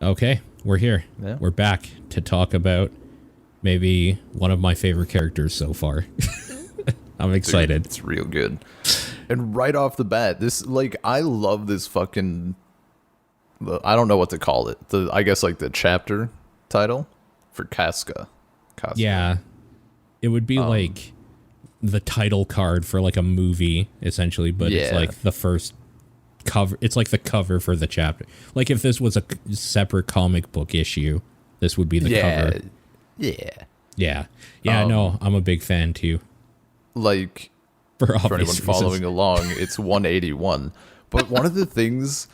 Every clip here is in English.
Okay, we're here. Yeah. We're back to talk about maybe one of my favorite characters so far. I'm excited. Dude, it's real good. And right off the bat, this, like, I love this fucking, I don't know what to call it. I guess, like, the chapter title for Casca. Yeah. It would be like the title card for like a movie, essentially, but it's like the first cover. It's like the cover for the chapter. Like if this was a separate comic book issue, this would be the cover. Yeah. No, I'm a big fan too. Like, for anyone reasons. following along, it's 181. But one of the things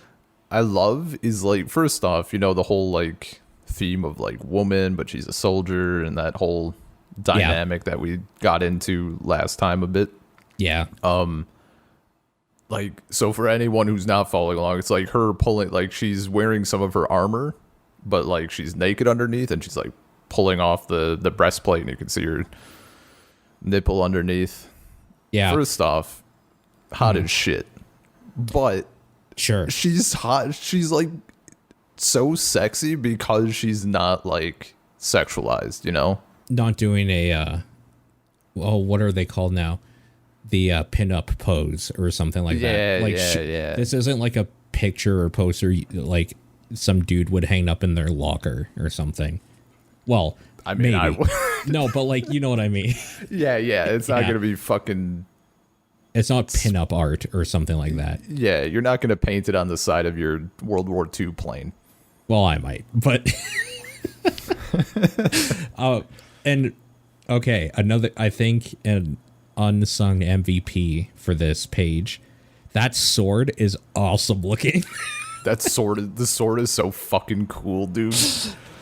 I love is, like, first off, you know, the whole, like, theme of, like, woman, but she's a soldier, and that whole dynamic that we got into last time a bit. Yeah. Like, so for anyone who's not following along, it's like her pulling, like, she's wearing some of her armor, but, like, she's naked underneath, and she's, like, pulling off the breastplate, and you can see her nipple underneath. Yeah. First off, hot as shit. But sure, she's hot. She's, like, so sexy because she's not, like, sexualized, you know? Not doing a, what are they called now? The pin-up pose or something like that. Like, this isn't like a picture or poster like some dude would hang up in their locker or something. Well, I mean, maybe. No, but like, you know what I mean? Yeah. It's not going to be fucking... It's not pin-up art or something like that. Yeah, you're not going to paint it on the side of your World War II plane. Well, I might, but... and, okay, another, I think, an unsung MVP for this page. That sword is awesome looking. The sword is so fucking cool, dude.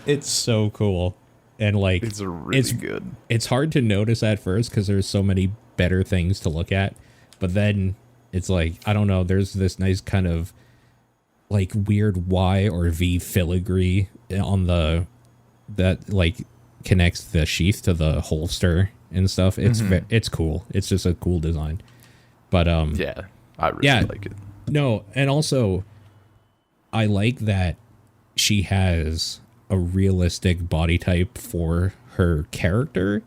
It's so cool. And like, it's really good. It's hard to notice at first because there's so many better things to look at. But then it's like, I don't know, there's this nice kind of like weird Y or V filigree on that like connects the sheath to the holster and stuff. It's it's cool. It's just a cool design. But yeah, I really like it. No, and also I like that she has a realistic body type for her character.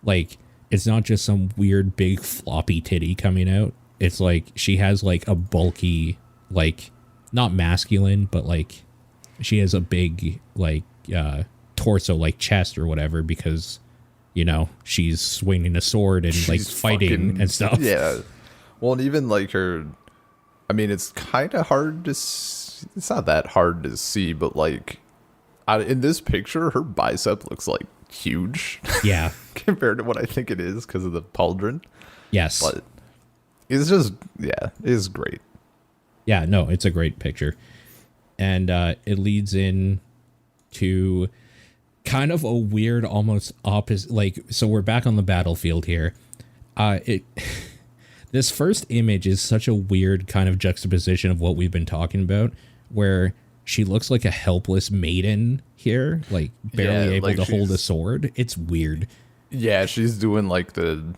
Like, it's not just some weird big floppy titty coming out. It's like she has like a bulky, like, not masculine, but like she has a big like torso, like chest or whatever, because, you know, she's swinging a sword and she's like fighting and stuff. Yeah. Well, and even like her, I mean, it's kind of hard to it's not that hard to see, but like in this picture, her bicep looks like huge. Yeah. Compared to what I think it is because of the pauldron. Yes. But it's just, it is great. Yeah, no, it's a great picture. And it leads in to kind of a weird, almost opposite, like, so we're back on the battlefield here. This first image is such a weird kind of juxtaposition of what we've been talking about, where she looks like a helpless maiden here, like barely able to hold a sword. It's weird. Yeah, she's doing like the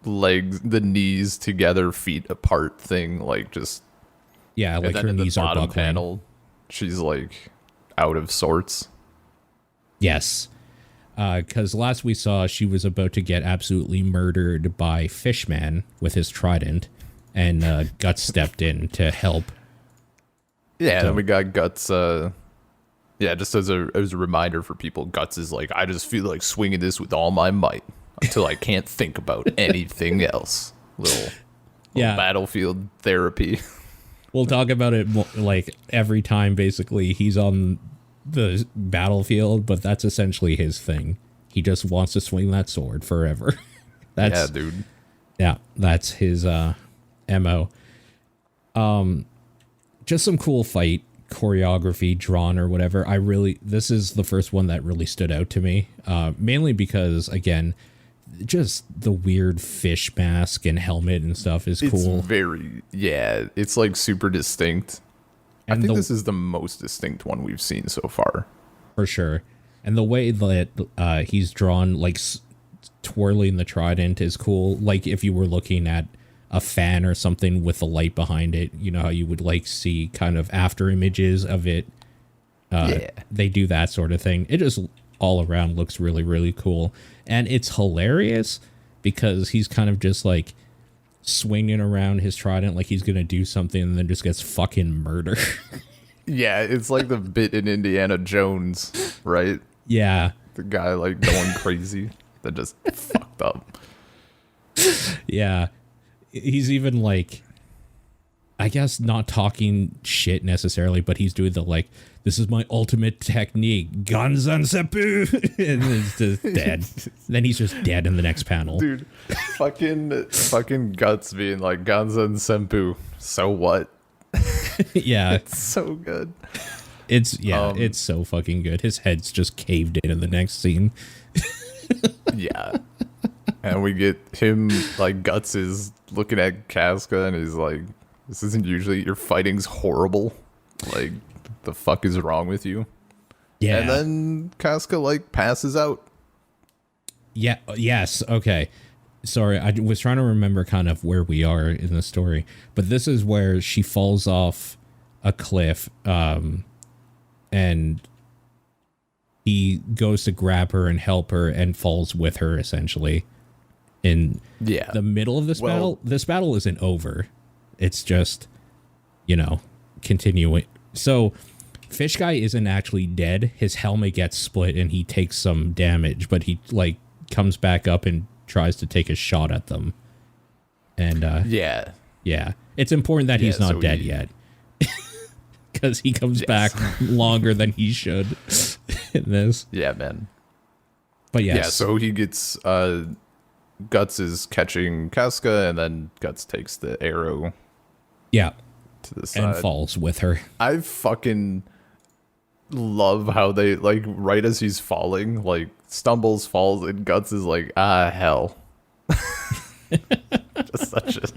legs, the knees together, feet apart thing, like just like her knees are buckling. Panel, she's like out of sorts. Yes, because last we saw she was about to get absolutely murdered by Fishman with his trident, and Guts stepped in to help. Yeah, and then we got Guts. Just as a reminder for people, Guts is like, I just feel like swinging this with all my might until I can't think about anything else. Little battlefield therapy. We'll talk about it like every time. Basically, he's on the battlefield, but that's essentially his thing. He just wants to swing that sword forever. That's, dude. Yeah, that's his MO. Just some cool fight choreography drawn or whatever. This is the first one that really stood out to me, mainly because, again, just the weird fish mask and helmet and stuff is cool. It's like super distinct. And I think this is the most distinct one we've seen so far. For sure. And the way that he's drawn, like, twirling the trident is cool. Like, if you were looking at a fan or something with the light behind it, you know how you would like see kind of after images of it They do that sort of thing. It just all around looks really, really cool. And it's hilarious because he's kind of just like swinging around his trident like he's going to do something and then just gets fucking murdered. Yeah, it's like the bit in Indiana Jones, right? Yeah. The guy like going crazy that just fucked up. Yeah. He's even like, I guess not talking shit necessarily, but he's doing the like, this is my ultimate technique, Ganzan Seppu, and it's just dead. Then he's just dead in the next panel. Dude, fucking Guts being like, Ganzan Seppu, so what? Yeah. It's so good. It's so fucking good. His head's just caved in the next scene. Yeah. And we get him, like, Guts is looking at Casca and he's like, this isn't usually, your fighting's horrible. Like, the fuck is wrong with you? Yeah. And then Casca, like, passes out. Yeah. Yes. Okay. Sorry. I was trying to remember kind of where we are in the story, but this is where she falls off a cliff, and he goes to grab her and help her and falls with her essentially in the middle of this battle. This battle isn't over. It's just, continuing. So Fish Guy isn't actually dead. His helmet gets split and he takes some damage, but he like comes back up and tries to take a shot at them. And yeah. It's important that he's not dead yet. Because he comes back longer than he should in this. Yeah, man. But yes. Yeah, so he gets Guts is catching Casca and then Guts takes the arrow. Yeah. To the side. And falls with her. I fucking love how they, like, right as he's falling, like, stumbles, falls, and Guts is like, hell. Just such a...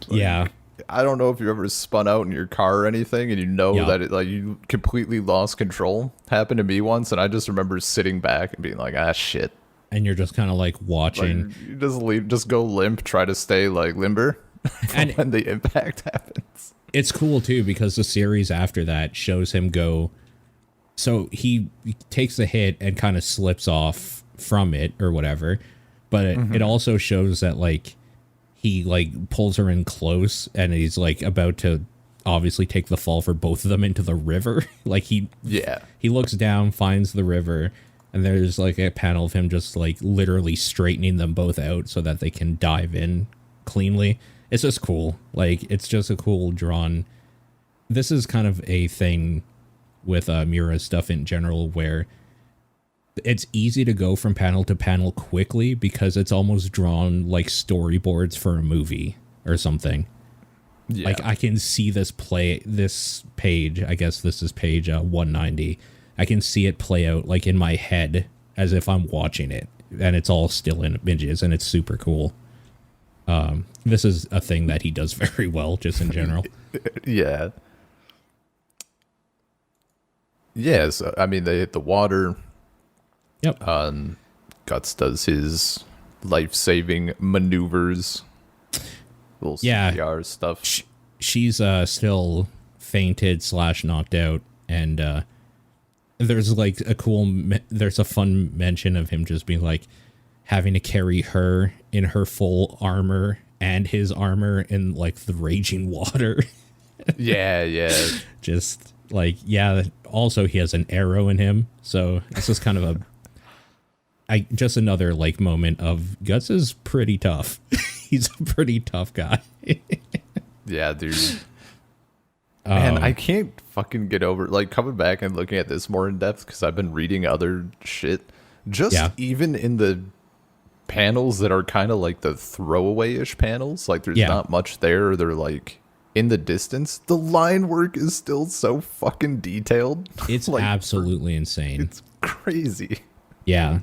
Yeah. I don't know if you ever spun out in your car or anything and that it, like, you completely lost control. Happened to me once, and I just remember sitting back and being like, shit. And you're just kind of like watching. Like, you just go limp, try to stay like limber and when the impact happens. It's cool too because the series after that shows him go. So he takes the hit and kind of slips off from it or whatever, but it also shows that like he like pulls her in close and he's like about to obviously take the fall for both of them into the river. Like he looks down, finds the river. And there's like a panel of him just like literally straightening them both out so that they can dive in cleanly. It's just cool. Like, it's just a cool drawn. This is kind of a thing with Miura's stuff in general where it's easy to go from panel to panel quickly because it's almost drawn like storyboards for a movie or something. Yeah. Like, I can see this page. I guess this is page 190. I can see it play out like in my head as if I'm watching it, and it's all still in images, and it's super cool. This is a thing that he does very well, just in general. Yeah. Yeah, so, I mean, they hit the water. Yep. Guts does his life-saving maneuvers. Little CPR stuff. She's still fainted / knocked out, and there's like there's a fun mention of him just being like having to carry her in her full armor and his armor in like the raging water. Yeah. Just like, also he has an arrow in him. So it's just kind of just another like moment of Guts is pretty tough. He's a pretty tough guy. Yeah, dude. And I can't fucking get over, like, coming back and looking at this more in depth because I've been reading other shit. Even in the panels that are kind of like the throwaway-ish panels, like there's not much there, or they're like in the distance, the line work is still so fucking detailed. It's like, absolutely insane. It's crazy. Yeah.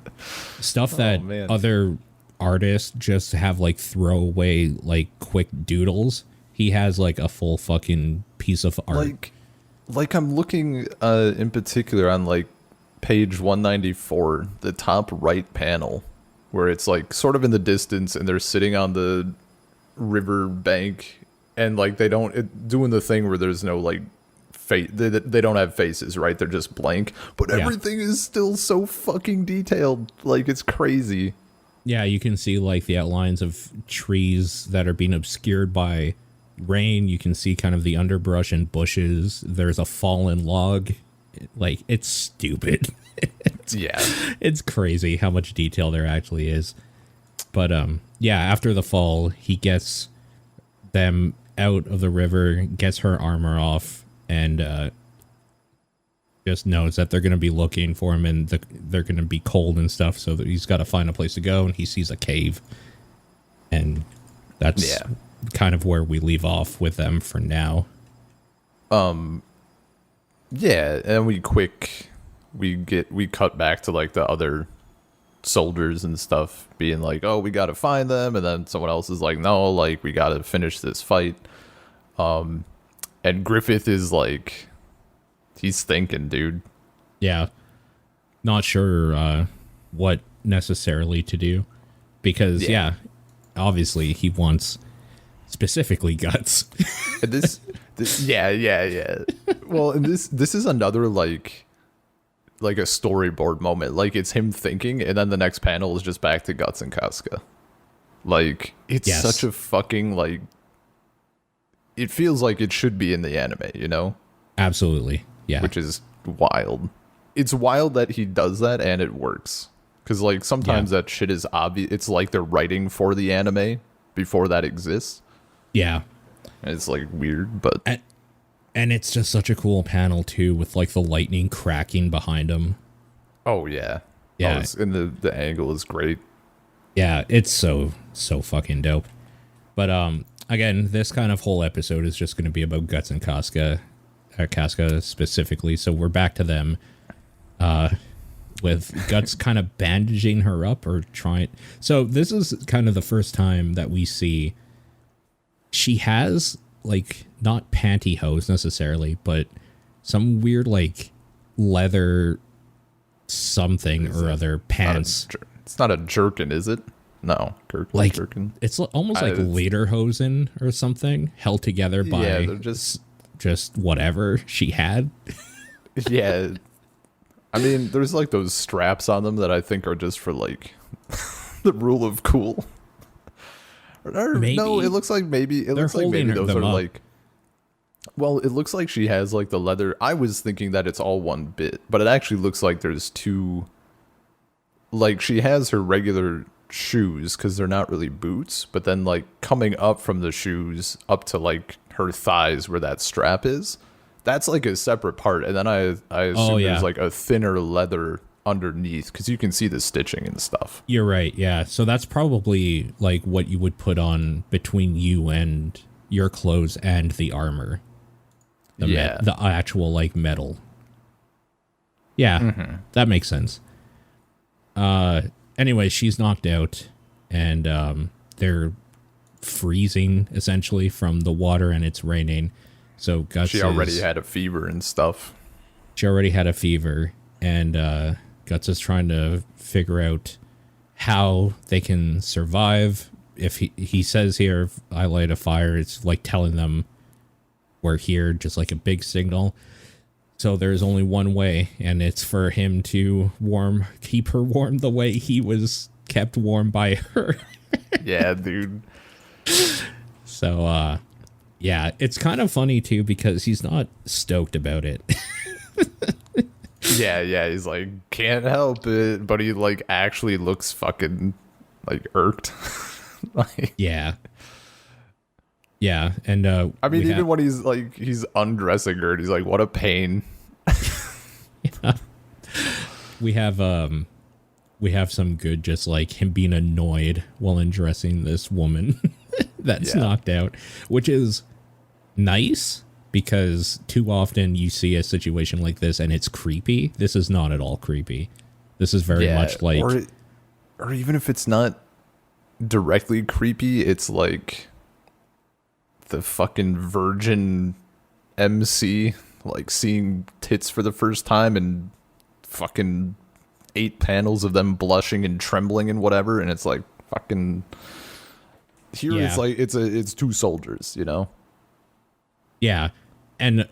Stuff that other artists just have like throwaway, like quick doodles. He has like a full fucking piece of art. Like I'm looking in particular on like page 194, the top right panel, where it's like sort of in the distance and they're sitting on the river bank and like they don't doing the thing where there's no like they don't have faces, right? They're just blank, but everything is still so fucking detailed. Like, it's crazy. Yeah, you can see like the outlines of trees that are being obscured by rain. You can see kind of the underbrush and bushes. There's a fallen log. Like, it's stupid. It's crazy how much detail there actually is. But yeah, after the fall, he gets them out of the river, gets her armor off, and just knows that they're going to be looking for him, and they're going to be cold and stuff, so that he's got to find a place to go, and he sees a cave. And that's kind of where we leave off with them for now. Yeah, and we cut back to like the other soldiers and stuff being like, oh, we got to find them, and then someone else is like, no, like, we got to finish this fight. And Griffith is like, he's thinking, dude. Yeah. Not sure what necessarily to do, because obviously he wants specifically Guts. this well, and this is another like a storyboard moment. Like, it's him thinking, and then the next panel is just back to Guts and Casca. Like, it's such a fucking, like, it feels like it should be in the anime, you know? Absolutely. Yeah. Which is wild. It's wild that he does that and it works. Because, like, sometimes that shit is obvious. It's like they're writing for the anime before that exists. Yeah. And it's, like, weird, but... And it's just such a cool panel, too, with, like, the lightning cracking behind him. Oh, yeah. Yeah. And the angle is great. Yeah, it's so fucking dope. But, again, this kind of whole episode is just going to be about Guts and Casca. Casca specifically, so we're back to them. With Guts kind of bandaging her up or trying... So this is kind of the first time that we see... She has... like, not pantyhose necessarily, but some weird, like, leather something or other pants. It's not a jerkin, is it? No, like jerkin. It's almost like lederhosen or something, held together by they're just whatever she had. Yeah, I mean, there's like those straps on them that I think are just for like the rule of cool. Or, no, it looks like maybe those are like. Well, it looks like she has like the leather. I was thinking that it's all one bit, but it actually looks like there's two. Like, she has her regular shoes because they're not really boots, but then like coming up from the shoes up to like her thighs where that strap is, that's like a separate part. And then I assume there's like a thinner leather underneath because you can see the stitching and stuff. You're right. Yeah. So that's probably like what you would put on between you and your clothes and the armor. The actual like metal. Yeah, that makes sense. Anyway, she's knocked out, and they're freezing essentially from the water, and it's raining. So Guts she already had a fever and stuff. She already had a fever, and Guts is trying to figure out how they can survive. If he says here, if I light a fire, it's like telling them we're here, just like a big signal. So there's only one way, and it's for him to keep her warm the way he was kept warm by her. Yeah, dude. So, yeah, it's kind of funny, too, because he's not stoked about it. Yeah, he's like, can't help it, but he, like, actually looks fucking, like, irked. Like, yeah, and I mean, even when he's undressing her, and he's like, what a pain. Yeah. We have some good, just like him being annoyed while undressing this woman that's knocked out, which is nice because too often you see a situation like this and it's creepy. This is not at all creepy. This is very much like, or even if it's not directly creepy, it's like the fucking virgin MC, like seeing tits for the first time and fucking 8 panels of them blushing and trembling and whatever, and it's like fucking here it's like it's 2 soldiers, you know? Yeah. And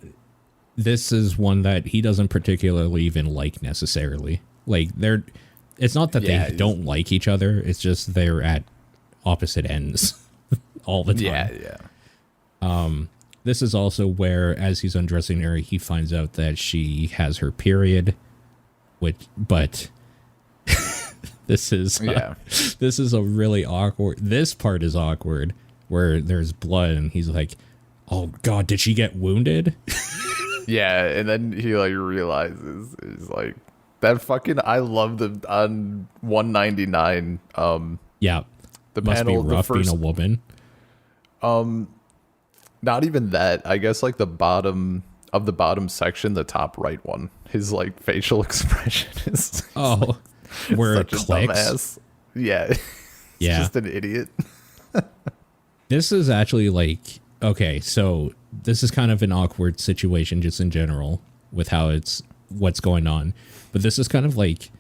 this is one that he doesn't particularly even like necessarily. Like it's not that they don't like each other. It's just they're at opposite ends all the time. Yeah. This is also where, as he's undressing her, he finds out that she has her period, but this is a really awkward. This part is awkward where there's blood and he's like, "Oh God, did she get wounded?" Yeah, and then he like realizes is like that fucking. I love the on 199. Yeah, the must panel, be rough the first, being a woman. Not even that. I guess like the bottom section, the top right one. His like facial expression is where it such clicks. A dumbass. Yeah, yeah, just an idiot. This is actually like, okay, so this is kind of an awkward situation just in general with what's going on, but this is kind of like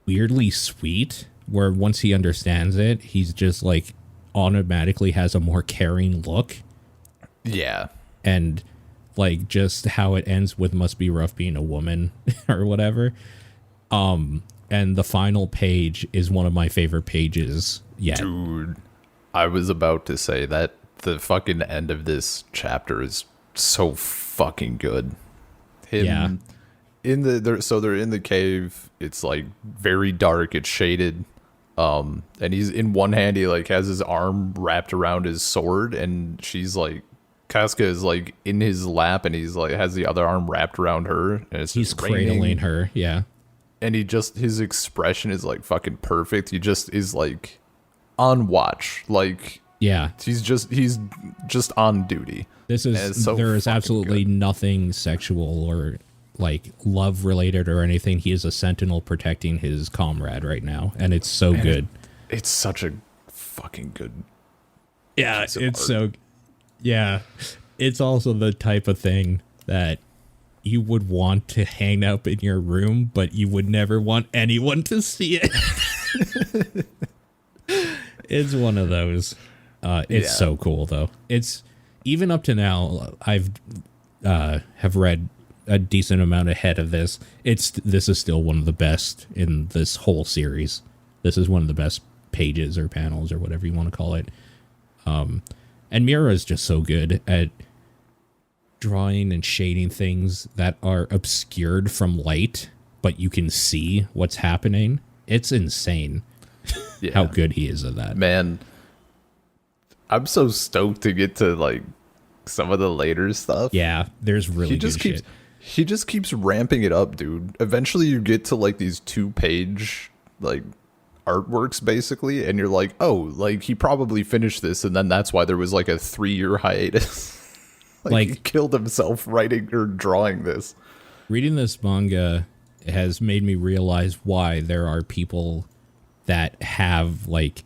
weirdly sweet where once he understands it, he's just like automatically has a more caring look. Yeah. And like just how it ends with must be rough being a woman or whatever. And the final page is one of my favorite pages yet. Dude, I was about to say that the fucking end of this chapter is so fucking good. Yeah. They're in the cave. It's like very dark. It's shaded. And he's in one hand, he like has his arm wrapped around his sword, and she's like, Casca is like in his lap, and he's like has the other arm wrapped around her, and he's cradling her. Yeah. And his expression is like fucking perfect. He just is like on watch. Like, yeah, he's just on duty. There is absolutely nothing sexual or like love related or anything. He is a sentinel protecting his comrade right now, and it's so good. It's such a fucking good. Yeah, it's also the type of thing that you would want to hang up in your room, but you would never want anyone to see it. It's one of those. It's so cool though. It's even up to now. I've have read a decent amount ahead of this. This is still one of the best in this whole series. This is one of the best pages or panels or whatever you want to call it. And Miura is just so good at drawing and shading things that are obscured from light, but you can see what's happening. It's insane how good he is at that. Man, I'm so stoked to get to like some of the later stuff. Yeah, there's really good shit. He just keeps ramping it up, dude. Eventually you get to like these 2-page like artworks basically, and you're like, oh, like he probably finished this, and then that's why there was like a 3-year hiatus. like he killed himself writing or drawing this. Reading this manga has made me realize why there are people that have like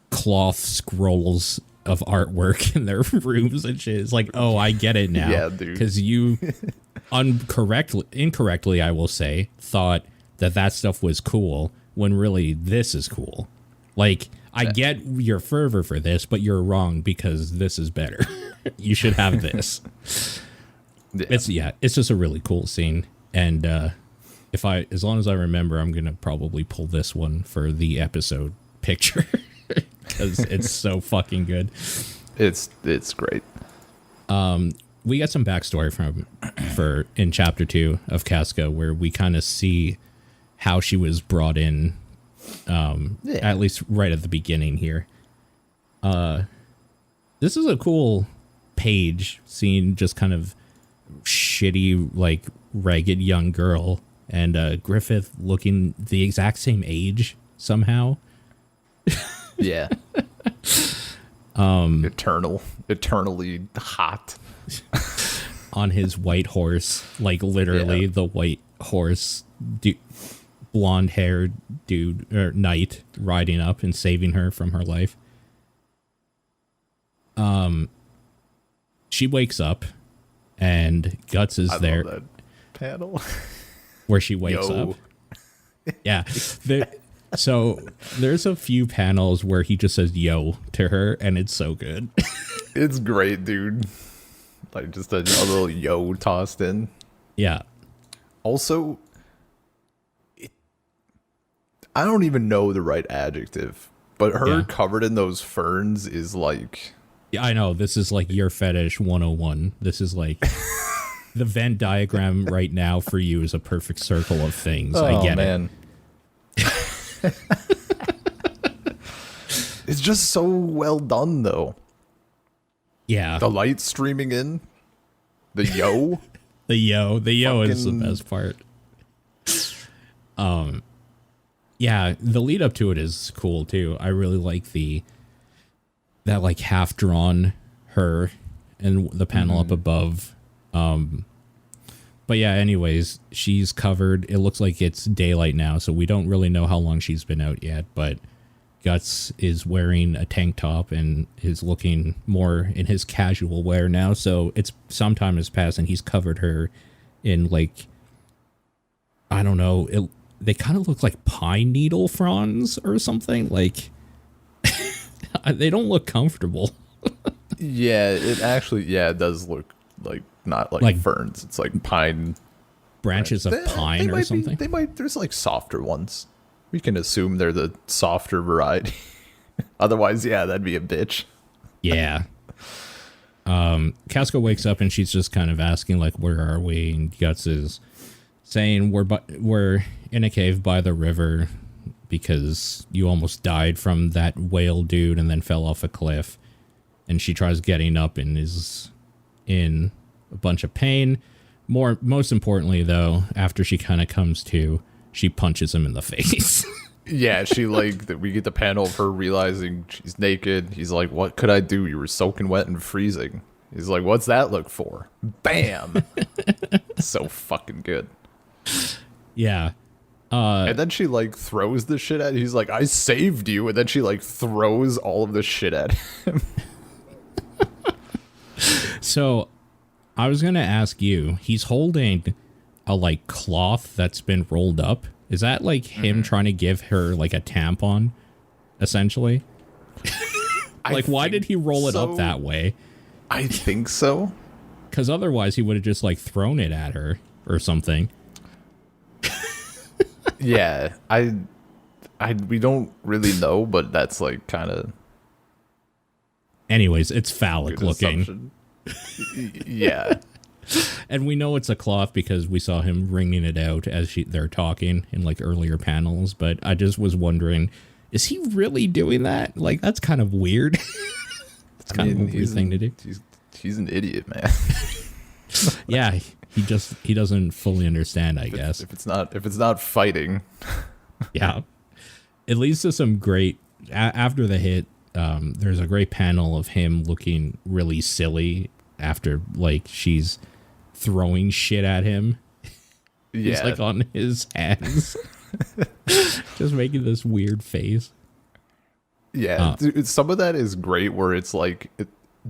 cloth scrolls of artwork in their rooms and shit. It's like, oh, I get it now. Yeah, dude. Because you incorrectly, I will say, thought that stuff was cool when really this is cool. Like, I get your fervor for this, but you're wrong because this is better. You should have this. It's just a really cool scene. And as long as I remember, I'm gonna probably pull this one for the episode picture because it's so fucking good. It's great. We got some backstory for in chapter 2 of Casca, where we kind of see how she was brought in, at least right at the beginning here. This is a cool page, seeing just kind of shitty, like, ragged young girl, and Griffith looking the exact same age somehow. Yeah. Eternally hot. On his white horse, like literally the white horse, blonde-haired dude or knight riding up and saving her from her life. She wakes up and Guts is there. Love that panel where she wakes up. Yeah. So there's a few panels where he just says yo to her, and it's so good. It's great, dude. Like just a little yo tossed in. Yeah. Also, I don't even know the right adjective, but her covered in those ferns is like... Yeah, I know. This is like your fetish 101. This is like the Venn diagram right now for you is a perfect circle of things. I get it. It's just so well done, though. Yeah. The light streaming in. The yo. the yo is the best part. Yeah, the lead up to it is cool too. I really like that like half drawn her and the panel up above. But yeah, anyways, she's covered. It looks like it's daylight now, so we don't really know how long she's been out yet, but Guts is wearing a tank top and is looking more in his casual wear now. So it's some time has passed and he's covered her in like, I don't know. They kind of look like pine needle fronds or something. Like they don't look comfortable. Yeah, it does look like not like ferns. It's like pine branches of pine or something. There's like softer ones. We can assume they're the softer variety. Otherwise, yeah, that'd be a bitch. Yeah. Casca wakes up and she's just kind of asking like, where are we? And Guts is saying we're in a cave by the river because you almost died from that whale dude and then fell off a cliff. And she tries getting up and is in a bunch of pain. Most importantly, though, after she kind of comes to, she punches him in the face. Yeah, she we get the panel of her realizing she's naked. He's like, what could I do? You were soaking wet and freezing. He's like, what's that look for? Bam. So fucking good. Yeah. And then she throws the shit at him. He's like, I saved you. And then she throws all of the shit at him. So I was going to ask you, he's holding a cloth that's been rolled up. Is that him trying to give her a tampon, essentially? Why did he roll it up that way? I think so. Because otherwise he would have just thrown it at her or something. Yeah, we don't really know, but that's kind of. Anyways, it's phallic looking. Yeah. And we know it's a cloth because we saw him wringing it out as they're talking in earlier panels. But I just was wondering, is he really doing that? That's kind of weird. It's kind of a weird thing to do. He's an idiot, man. Yeah, he doesn't fully understand, I guess. If it's not fighting. Yeah. It leads to some great after the hit. There's a great panel of him looking really silly after she's throwing shit at him. Yeah. He's on his hands. Just making this weird face. Yeah. Dude, some of that is great where it's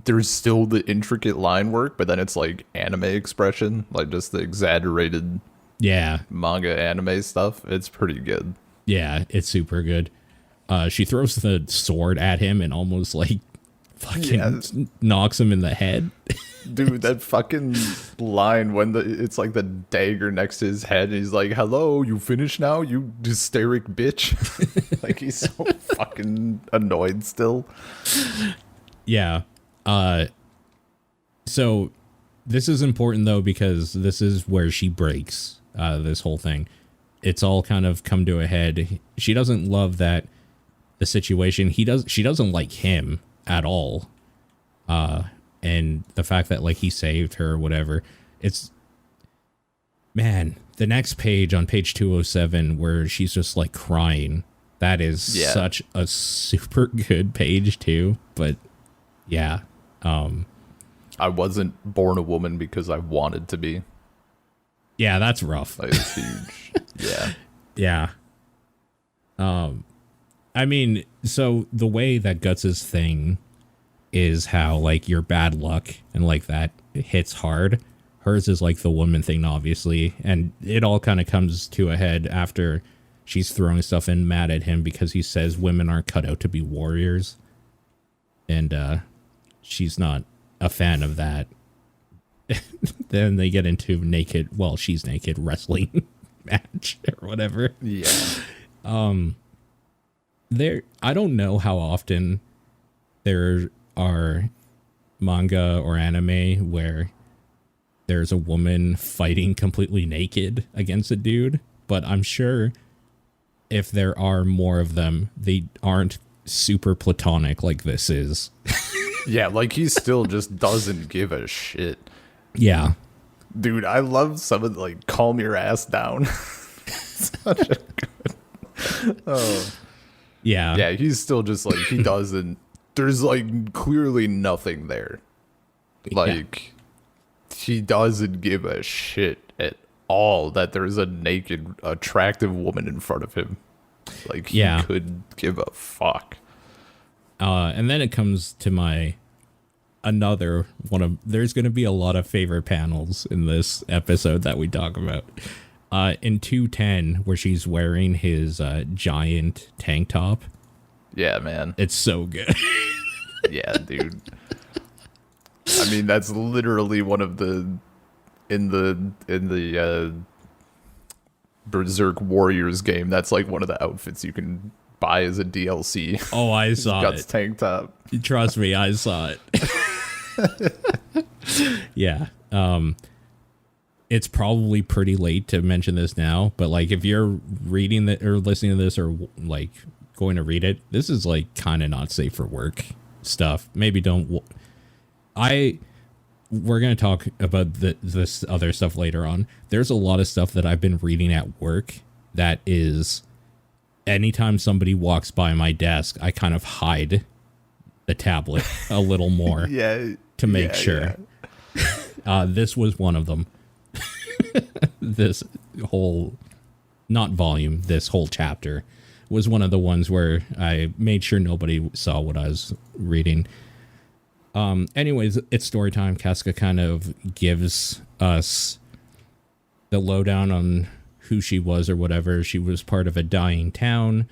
there's still the intricate line work, but then it's anime expression, just the exaggerated manga anime stuff. It's pretty good. Yeah, it's super good. She throws the sword at him and almost fucking knocks him in the head. Dude, that fucking line when it's the dagger next to his head and he's like, hello, you finished now, you hysteric bitch. He's so fucking annoyed still. Yeah. So this is important though, because this is where she breaks this whole thing. It's all kind of come to a head. She doesn't love the situation. She doesn't like him at all. And the fact that he saved her or whatever, it's, man, the next page on page 207 where she's just crying. That is such a super good page too. But yeah. I wasn't born a woman because I wanted to be. Yeah, that's rough. It's huge. Yeah. Yeah. I mean, so the way that Guts' thing is how your bad luck and that hits hard. Hers is the woman thing, obviously, and it all kind of comes to a head after she's throwing stuff and mad at him because he says women aren't cut out to be warriors, and she's not a fan of that. then they get into she's naked wrestling match or whatever. Yeah. I don't know how often there are manga or anime where there's a woman fighting completely naked against a dude, but I'm sure if there are more of them, they aren't super platonic like this is. Yeah, like he still just doesn't give a shit. Yeah. Dude, I love some of like calm your ass down. Such a good. Oh. Yeah. Yeah, he's still just like he doesn't there's like clearly nothing there. Like he doesn't give a shit at all that there's a naked, attractive woman in front of him. Like he could give a fuck. And then it comes to there's going to be a lot of favorite panels in this episode that we talk about. In 210, where she's wearing his giant tank top. Yeah, man. It's so good. Yeah, dude. I mean, that's literally one of the in the Berserk Warriors game. That's like one of the outfits you can buy as a DLC. Oh, I saw Guts it. Tank top. Trust me, I saw it. Yeah. It's probably pretty late to mention this now, but like if you're reading that or listening to this or like going to read it, this is like kind of not safe for work stuff. Maybe don't. We're going to talk about this other stuff later on. There's a lot of stuff that I've been reading at work that is anytime somebody walks by my desk, I kind of hide the tablet a little more to make sure. Yeah. This was one of them. This whole, not volume, this whole chapter was one of the ones where I made sure nobody saw what I was reading. Anyways, it's story time. Casca kind of gives us the lowdown on who she was or whatever. She was part of a dying town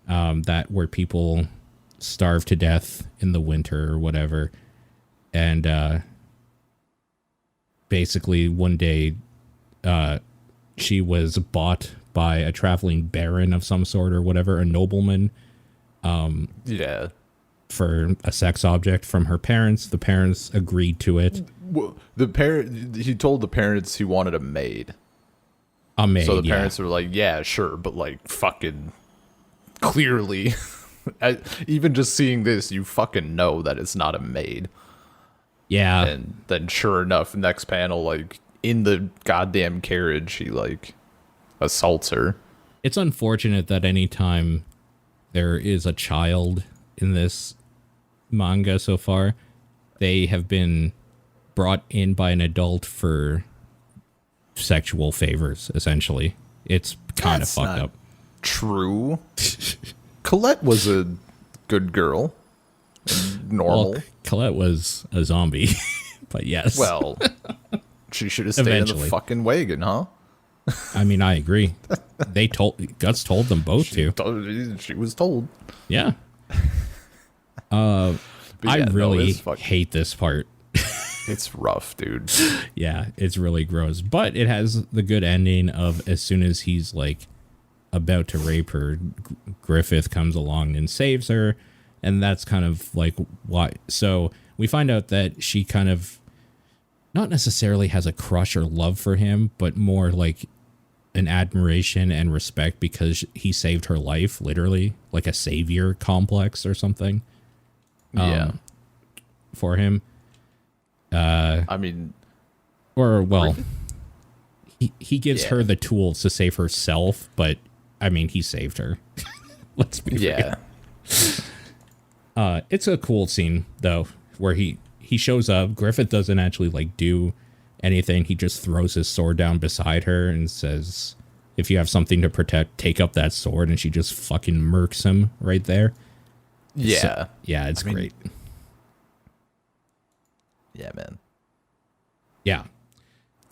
where people starve to death in the winter or whatever. And basically one day she was bought by a traveling baron of some sort or whatever, a nobleman. For a sex object from her parents. The parents agreed to it. Well, he told the parents he wanted a maid. A maid, so the parents were like, yeah, sure, but like fucking clearly, even just seeing this, you fucking know that it's not a maid. Yeah. And then sure enough, next panel, like in the goddamn carriage, he like assaults her. It's unfortunate that anytime there is a child in this manga so far, they have been brought in by an adult for sexual favors, essentially. It's kind of fucked up. True. Colette was a good girl. Normal. Well, Colette was a zombie, but yes. Well, she should have stayed in the fucking wagon, huh? I mean, I agree. Guts told them both to. She was told. Yeah. I really hate this part. It's rough, dude. Yeah, it's really gross. But it has the good ending of as soon as he's like about to rape her, Griffith comes along and saves her. And that's kind of like why. So we find out that she kind of not necessarily has a crush or love for him, but more like an admiration and respect because he saved her life, literally, like a savior complex or something. For him. I mean, or well, he gives her the tools to save herself, but I mean, he saved her. Let's be real. It's a cool scene though, where he shows up. Griffith doesn't actually like do anything. He just throws his sword down beside her and says, "If you have something to protect, take up that sword." And she just fucking murks him right there. Yeah. So, yeah, it's great. Yeah, man. Yeah.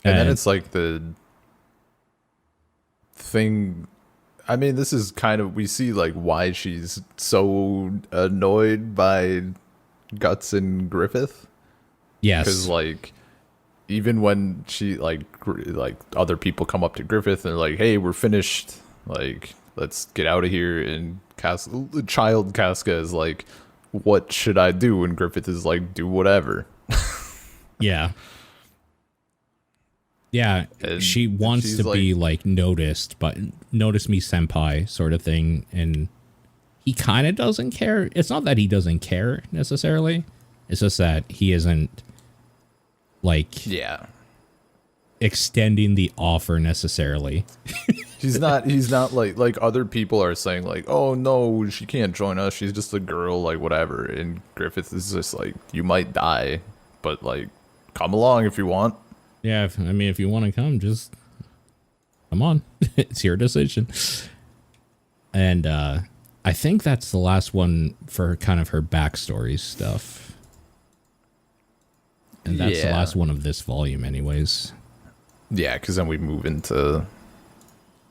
And then it's like the thing. I mean, this is kind of, we see like why she's so annoyed by Guts and Griffith. Yes. Because like even when she like other people come up to Griffith and they're like, "Hey, we're finished. Like, let's get out of here." And child Casca is like, "What should I do?" And Griffith is like, "Do whatever." Yeah. Yeah, And she wants to be like noticed, but notice me senpai sort of thing, and he kind of doesn't care. It's not that he doesn't care necessarily. It's just that he isn't like extending the offer necessarily. He's not like other people are saying like, "Oh no, she can't join us. She's just a girl, like whatever." And Griffith is just like, "You might die, but like come along if you want." Yeah, if you want to come, just come on. It's your decision. And I think that's the last one for kind of her backstory stuff. And that's the last one of this volume anyways. Yeah, because then we move into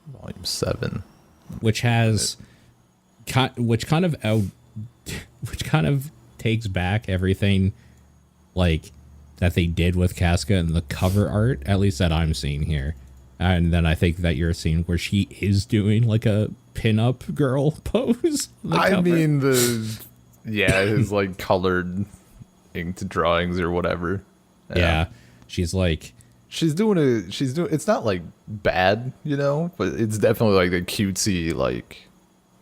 volume 7. Which has... Which kind of takes back everything, like... that they did with Casca and the cover art, at least that I'm seeing here. And then I think that you're seeing where she is doing like a pin-up girl pose. I mean, his like colored inked drawings or whatever. Yeah. She's doing it's not like bad, you know, but it's definitely like a cutesy, like.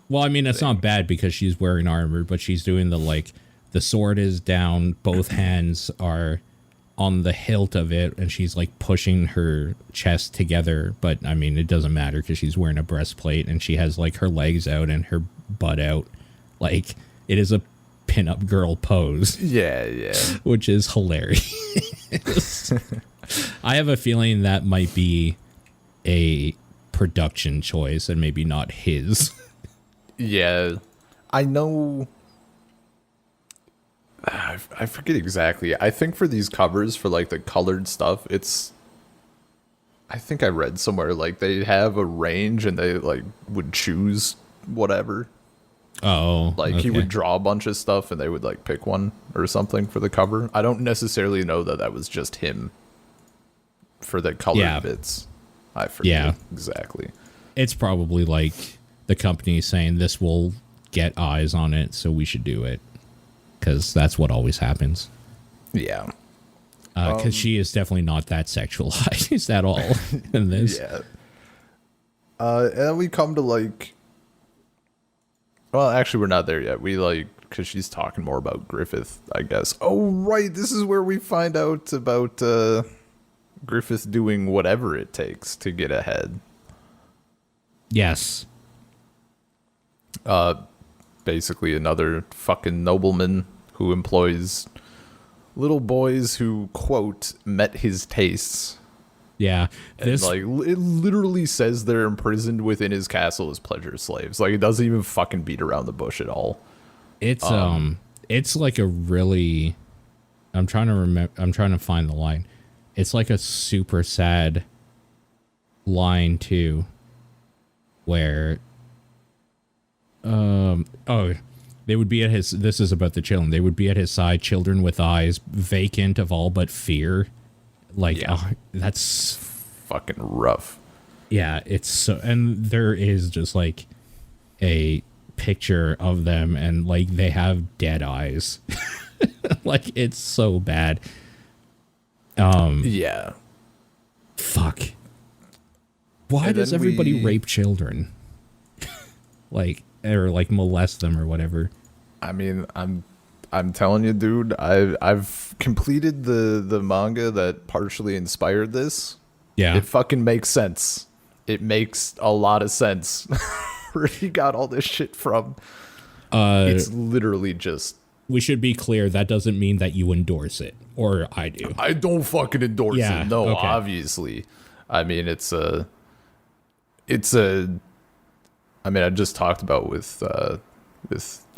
Well, I mean, it's not bad because she's wearing armor, but she's doing the sword is down, both hands are on the hilt of it, and she's like pushing her chest together, but I mean it doesn't matter because she's wearing a breastplate and she has like her legs out and her butt out. Like, it is a pin-up girl pose. Yeah. Which is hilarious. I have a feeling that might be a production choice and maybe not his. Yeah, I know. I forget exactly. I think for these covers, for like the colored stuff, I think I read somewhere like they have a range and they like would choose whatever. Oh, like he would draw a bunch of stuff and they would like pick one or something for the cover. I don't necessarily know that was just him for the colored bits. I forget exactly. It's probably like the company saying this will get eyes on it, so we should do it. Because that's what always happens. Yeah. Because she is definitely not that sexualized at all in this. Yeah. And then we come to like... Well, actually, we're not there yet. We like... Because she's talking more about Griffith, I guess. Oh, right. This is where we find out about Griffith doing whatever it takes to get ahead. Yes. Basically another fucking nobleman who employs little boys who, quote, met his tastes. Yeah. And like, it literally says they're imprisoned within his castle as pleasure slaves. Like, it doesn't even fucking beat around the bush at all. It's like a really... I'm trying to find the line. It's like a super sad line, too, where... they would be at his... This is about the children. They would be at his side, children with eyes vacant of all but fear. Like, that's... fucking rough. Yeah, it's so... And there is just, like, a picture of them, and, like, they have dead eyes. Like, it's so bad. Yeah. Fuck. Why does everybody rape children? Like... or like molest them or whatever. I mean, I'm telling you, dude, I've completed the manga that partially inspired this. Yeah. It fucking makes sense. It makes a lot of sense where he got all this shit from. It's literally just... We should be clear, that doesn't mean that you endorse it. Or I do. I don't fucking endorse it. No, obviously. I mean, it's a... I mean, I just talked about with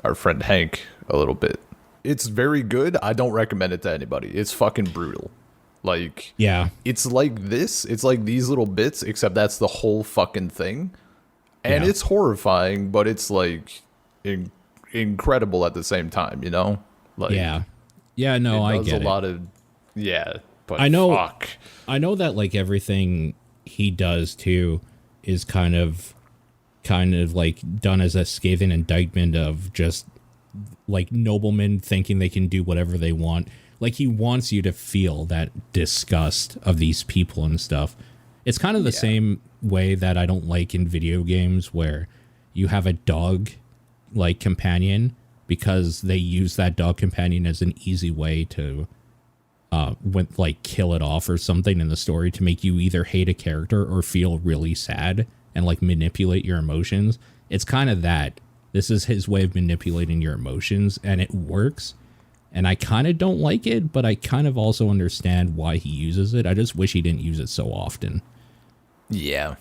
our friend Hank a little bit. It's very good. I don't recommend it to anybody. It's fucking brutal. Like, it's like this. It's like these little bits, except that's the whole fucking thing. And it's horrifying, but it's like incredible at the same time, you know? Like, no, I get it. A lot of, But I know, fuck. I know that like everything he does too is kind of like done as a scathing indictment of just like noblemen thinking they can do whatever they want. Like he wants you to feel that disgust of these people and stuff. It's kind of the same way that I don't like in video games where you have a dog like companion because they use that dog companion as an easy way to kill it off or something in the story to make you either hate a character or feel really sad and like manipulate your emotions. It's kind of that. This is his way of manipulating your emotions and it works. And I kind of don't like it, but I kind of also understand why he uses it. I just wish he didn't use it so often. Yeah.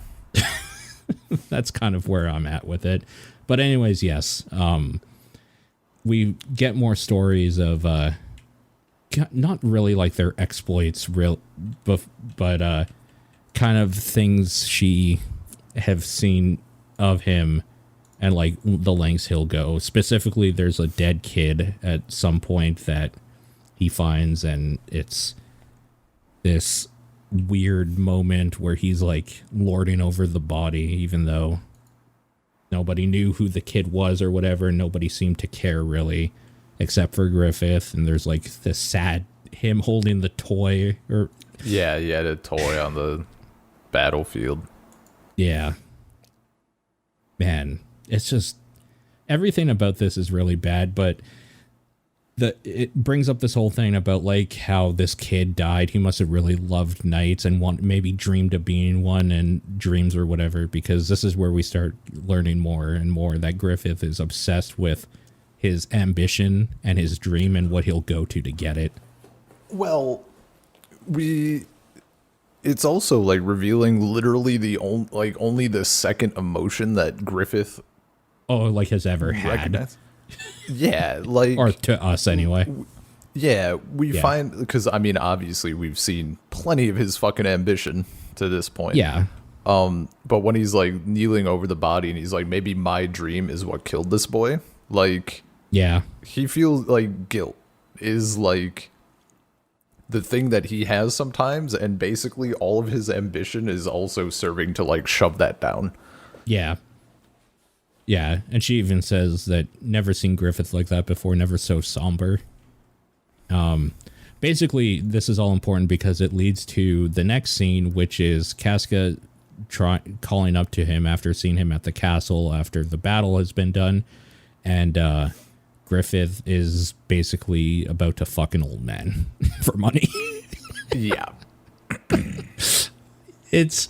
That's kind of where I'm at with it. But anyways, yes. We get more stories of not really like their exploits, but kind of things she have seen of him and like the lengths he'll go. Specifically, there's a dead kid at some point that he finds, and it's this weird moment where he's like lording over the body, even though nobody knew who the kid was or whatever, and nobody seemed to care really, except for Griffith. And there's like this sad him holding the toy, or yeah, he had a toy on the battlefield. Yeah, man, it's just everything about this is really bad. But it brings up this whole thing about like how this kid died. He must have really loved knights and maybe dreamed of being one and dreams or whatever, because this is where we start learning more and more that Griffith is obsessed with his ambition and his dream and what he'll go to get it. Well, it's also like revealing literally only the second emotion that Griffith has ever had. Yeah, like, or to us anyway. We find, because I mean obviously we've seen plenty of his fucking ambition to this point. Yeah. But when he's like kneeling over the body and he's like, maybe my dream is what killed this boy, like, yeah, he feels like guilt is like the thing that he has sometimes, and basically all of his ambition is also serving to like shove that down. Yeah. Yeah, and she even says that never seen Griffith like that before, never so somber. Basically, this is all important because it leads to the next scene, which is Casca calling up to him after seeing him at the castle after the battle has been done, and Griffith is basically about to fuck an old man for money. Yeah. It's,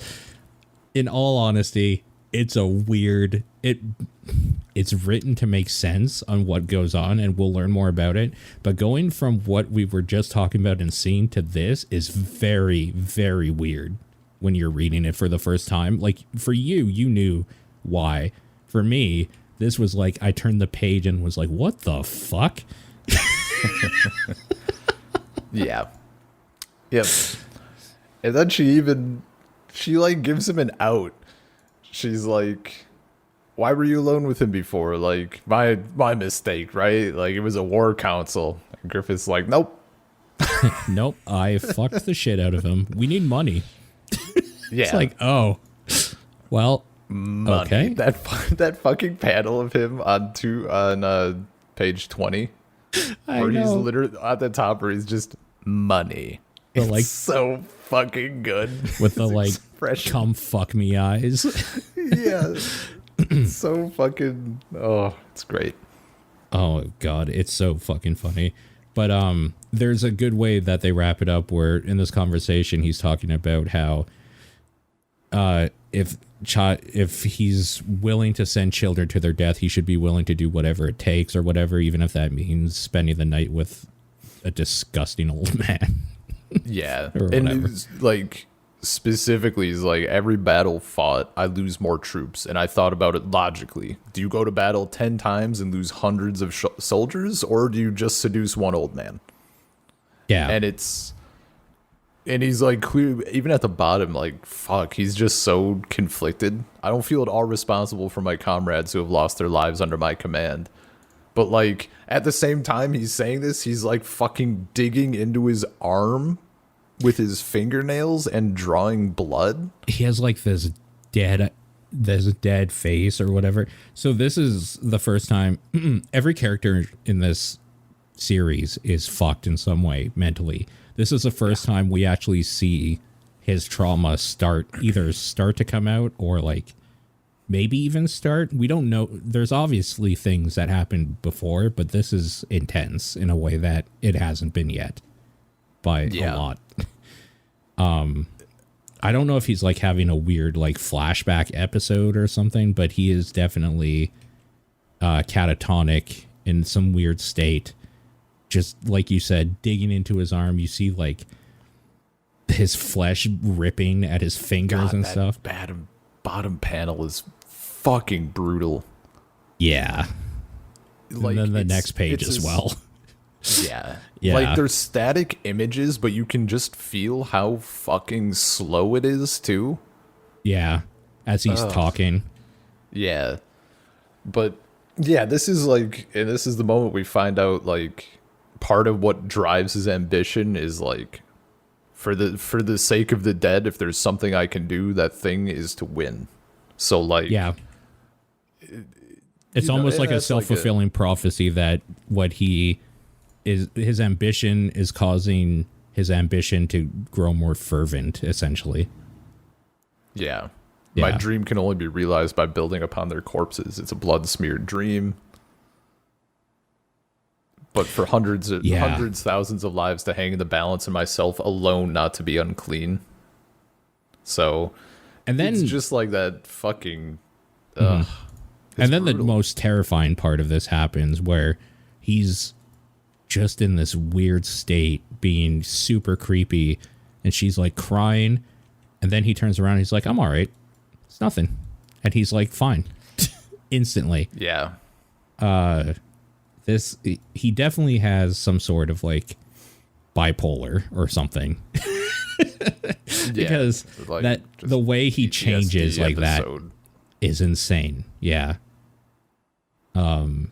in all honesty, it's a weird, it's written to make sense on what goes on, and we'll learn more about it. But going from what we were just talking about and seeing to this is very, very weird when you're reading it for the first time. Like, for you knew why. For me, this was like, I turned the page and was like, what the fuck? Yeah. Yep. And then she like gives him an out. She's like, why were you alone with him before? Like, my mistake, right? Like, it was a war council. And Griffith's like, nope. Nope, I fucked the shit out of him. We need money. Yeah. It's like, oh, well, money. Okay. That fucking panel of him on page 20. Where he's literally at the top where he's just money. But it's like, so fucking good. With the like, expression. Come fuck me eyes. Yeah. So fucking, oh, it's great. Oh god, it's so fucking funny. But there's a good way that they wrap it up where in this conversation he's talking about how if he's willing to send children to their death, he should be willing to do whatever it takes or whatever, even if that means spending the night with a disgusting old man. Yeah. And it's like, specifically, he's like, every battle fought, I lose more troops. And I thought about it logically. Do you go to battle 10 times and lose hundreds of soldiers, or do you just seduce one old man? Yeah. And he's like, clear, even at the bottom, like, fuck, he's just so conflicted. I don't feel at all responsible for my comrades who have lost their lives under my command. But like, at the same time he's saying this, he's like fucking digging into his arm with his fingernails and drawing blood. He has like this dead face or whatever. So this is the first time every character in this series is fucked in some way mentally. This is the first time we actually see his trauma start to come out, or like maybe even start. We don't know. There's obviously things that happened before, but this is intense in a way that it hasn't been yet by a lot. I don't know if he's like having a weird like flashback episode or something, but he is definitely catatonic in some weird state. Just like you said, digging into his arm, you see like his flesh ripping at his fingers and stuff. Bottom panel is fucking brutal. Yeah. Like, and then the next page as well. Yeah. Like there's static images, but you can just feel how fucking slow it is too. Yeah. As he's talking. Yeah. But yeah, this is the moment we find out like part of what drives his ambition is like for the sake of the dead, if there's something I can do, that thing is to win. So like it's almost like a self-fulfilling prophecy that what he is, his ambition is causing his ambition to grow more fervent, essentially. Yeah. My dream can only be realized by building upon their corpses. It's a blood-smeared dream. But for hundreds, thousands of lives to hang in the balance, and myself alone not to be unclean. So, and then it's just like that fucking. And then brutal. The most terrifying part of this happens, where he's just in this weird state, being super creepy, and she's like crying, and then he turns around, and he's like, "I'm all right, it's nothing," and he's like, "Fine," instantly. Yeah. He definitely has some sort of like bipolar or something. Because like that the way he changes like episode. That is insane. Yeah. And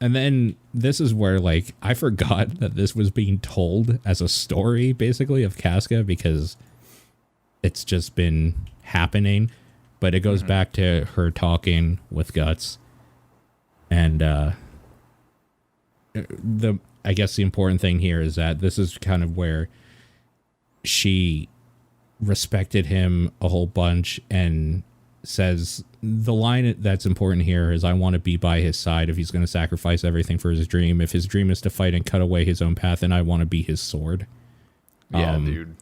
then this is where like I forgot that this was being told as a story basically of Casca, because it's just been happening, but it goes back to her talking with Guts, and I guess the important thing here is that this is kind of where she respected him a whole bunch, and says the line that's important here is, "I want to be by his side if he's going to sacrifice everything for his dream. If his dream is to fight and cut away his own path, then I want to be his sword." Yeah, dude.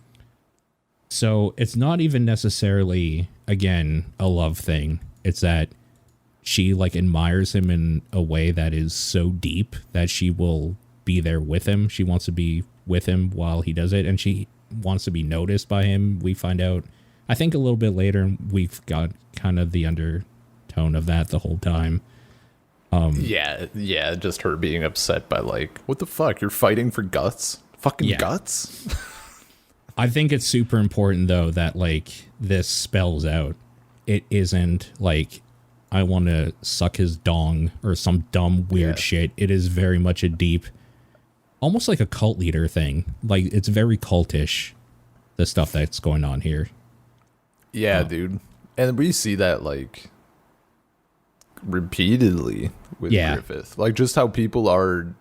So it's not even necessarily, again, a love thing. It's that she like admires him in a way that is so deep that she will be there with him. She wants to be with him while he does it, and she wants to be noticed by him. We find out, I think a little bit later, we've got kind of the undertone of that the whole time. Yeah, just her being upset by like, what the fuck? You're fighting for Guts? Fucking Guts? I think it's super important though that like this spells out. It isn't like, I want to suck his dong or some dumb weird shit. It is very much a deep, almost like a cult leader thing. Like it's very cultish, the stuff that's going on here. Yeah, dude. And we see that like repeatedly with Griffith. Like just how people are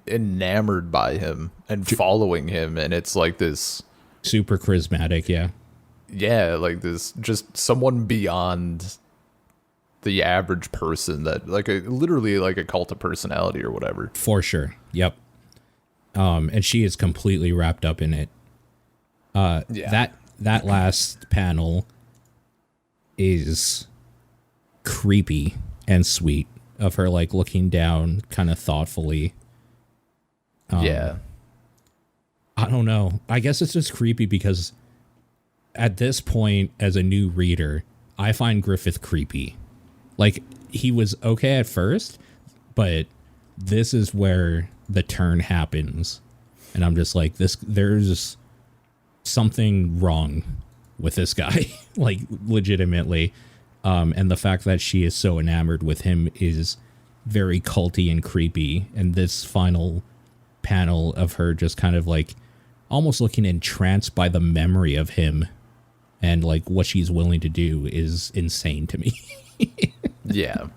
enamored by him and following him, and it's like this super charismatic, yeah, like this, just someone beyond the average person, that like literally like a cult of personality or whatever. For sure. Yep. And she is completely wrapped up in it. That last panel is creepy and sweet, of her like looking down kind of thoughtfully. I don't know. I guess it's just creepy because at this point, as a new reader, I find Griffith creepy. Like, he was okay at first, but this is where the turn happens. And I'm just like, there's something wrong with this guy, like legitimately. And the fact that she is so enamored with him is very culty and creepy. And this final panel of her just kind of like almost looking entranced by the memory of him, and like what she's willing to do is insane to me. Yeah.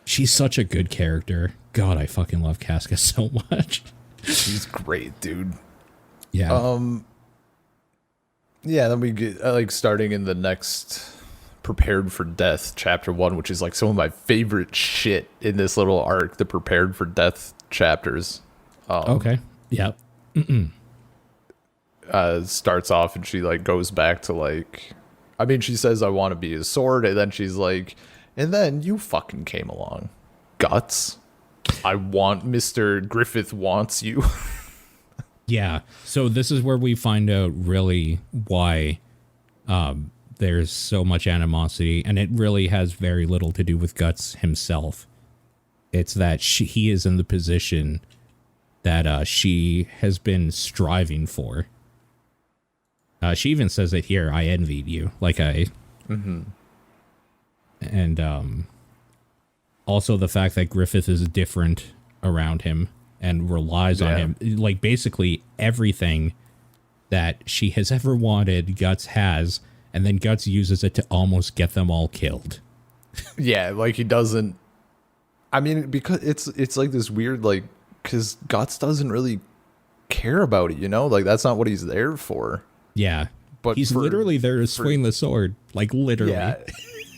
She's such a good character. God, I fucking love Casca so much. She's great, dude. Yeah. Yeah, then we get like starting in the next Prepared for Death chapter 1, which is like some of my favorite shit in this little arc, the Prepared for Death chapters. Okay. Yep. Starts off and she like goes back to like, I mean, she says I want to be his sword, and then she's like, and then you fucking came along, Guts. I want Mr. Griffith wants you. Yeah. So this is where we find out really why there's so much animosity, and it really has very little to do with Guts himself. It's that he is in the position that she has been striving for. She even says it here, I envied you. Like And also the fact that Griffith is different around him and relies on him. Like basically everything that she has ever wanted, Guts has, and then Guts uses it to almost get them all killed. Yeah, like he doesn't. I mean, because it's like this weird, like, because Guts doesn't really care about it, you know? Like that's not what he's there for. Yeah, but he's literally there to swing the sword, like literally. Yeah.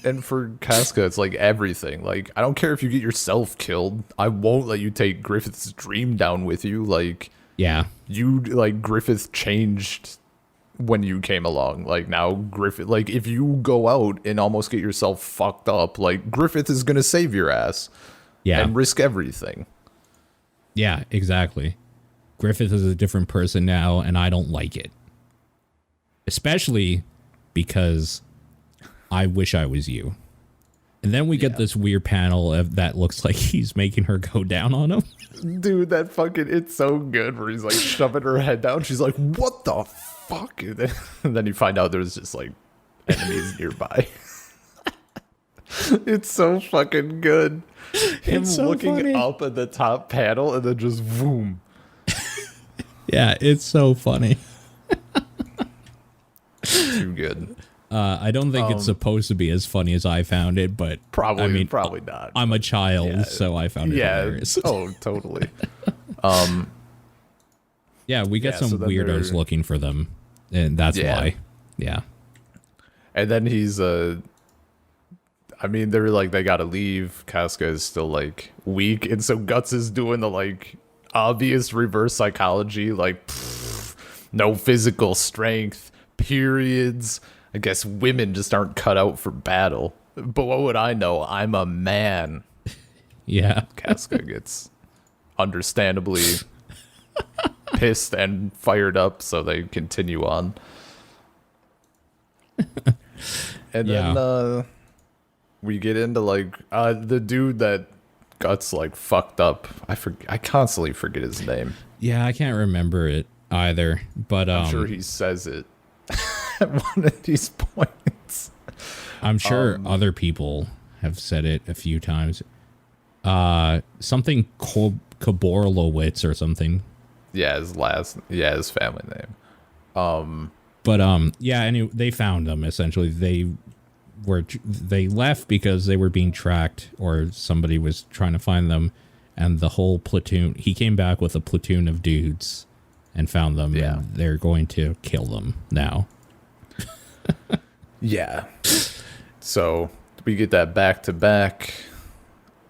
And for Casca, it's like everything. Like, I don't care if you get yourself killed. I won't let you take Griffith's dream down with you. Like, yeah, you like Griffith changed when you came along. Like now Griffith, like if you go out and almost get yourself fucked up, like Griffith is gonna save your ass. Yeah, and risk everything. Yeah, exactly. Griffith is a different person now, and I don't like it. Especially because I wish I was you. And then we get this weird panel that looks like he's making her go down on him. Dude, that fucking, it's so good where he's like shoving her head down. She's like, what the fuck? And then you find out there's just like enemies nearby. It's so fucking good. Him so looking funny. Up at the top panel and then just boom. Yeah, it's so funny. Too good. I don't think it's supposed to be as funny as I found it, but probably not. I'm a child, so I found it hilarious. Oh, totally. Yeah, we get some weirdos looking for them, and that's why. Yeah. And then he's I mean, they're like, they gotta leave. Casca is still like weak, and so Guts is doing the like obvious reverse psychology, like no physical strength, periods. I guess women just aren't cut out for battle. But what would I know? I'm a man. Yeah. Casca gets understandably pissed and fired up, so they continue on. And then we get into like the dude that Guts like fucked up. I constantly forget his name. Yeah, I can't remember it either, but I'm sure he says it at one of these points. I'm sure other people have said it a few times. Something Kaborlowitz or something. Yeah, his family name. Anyway, they found them essentially. They left because they were being tracked, or somebody was trying to find them, and the whole platoon. He came back with a platoon of dudes and found them. Yeah, and they're going to kill them now. Yeah. So we get that back to back.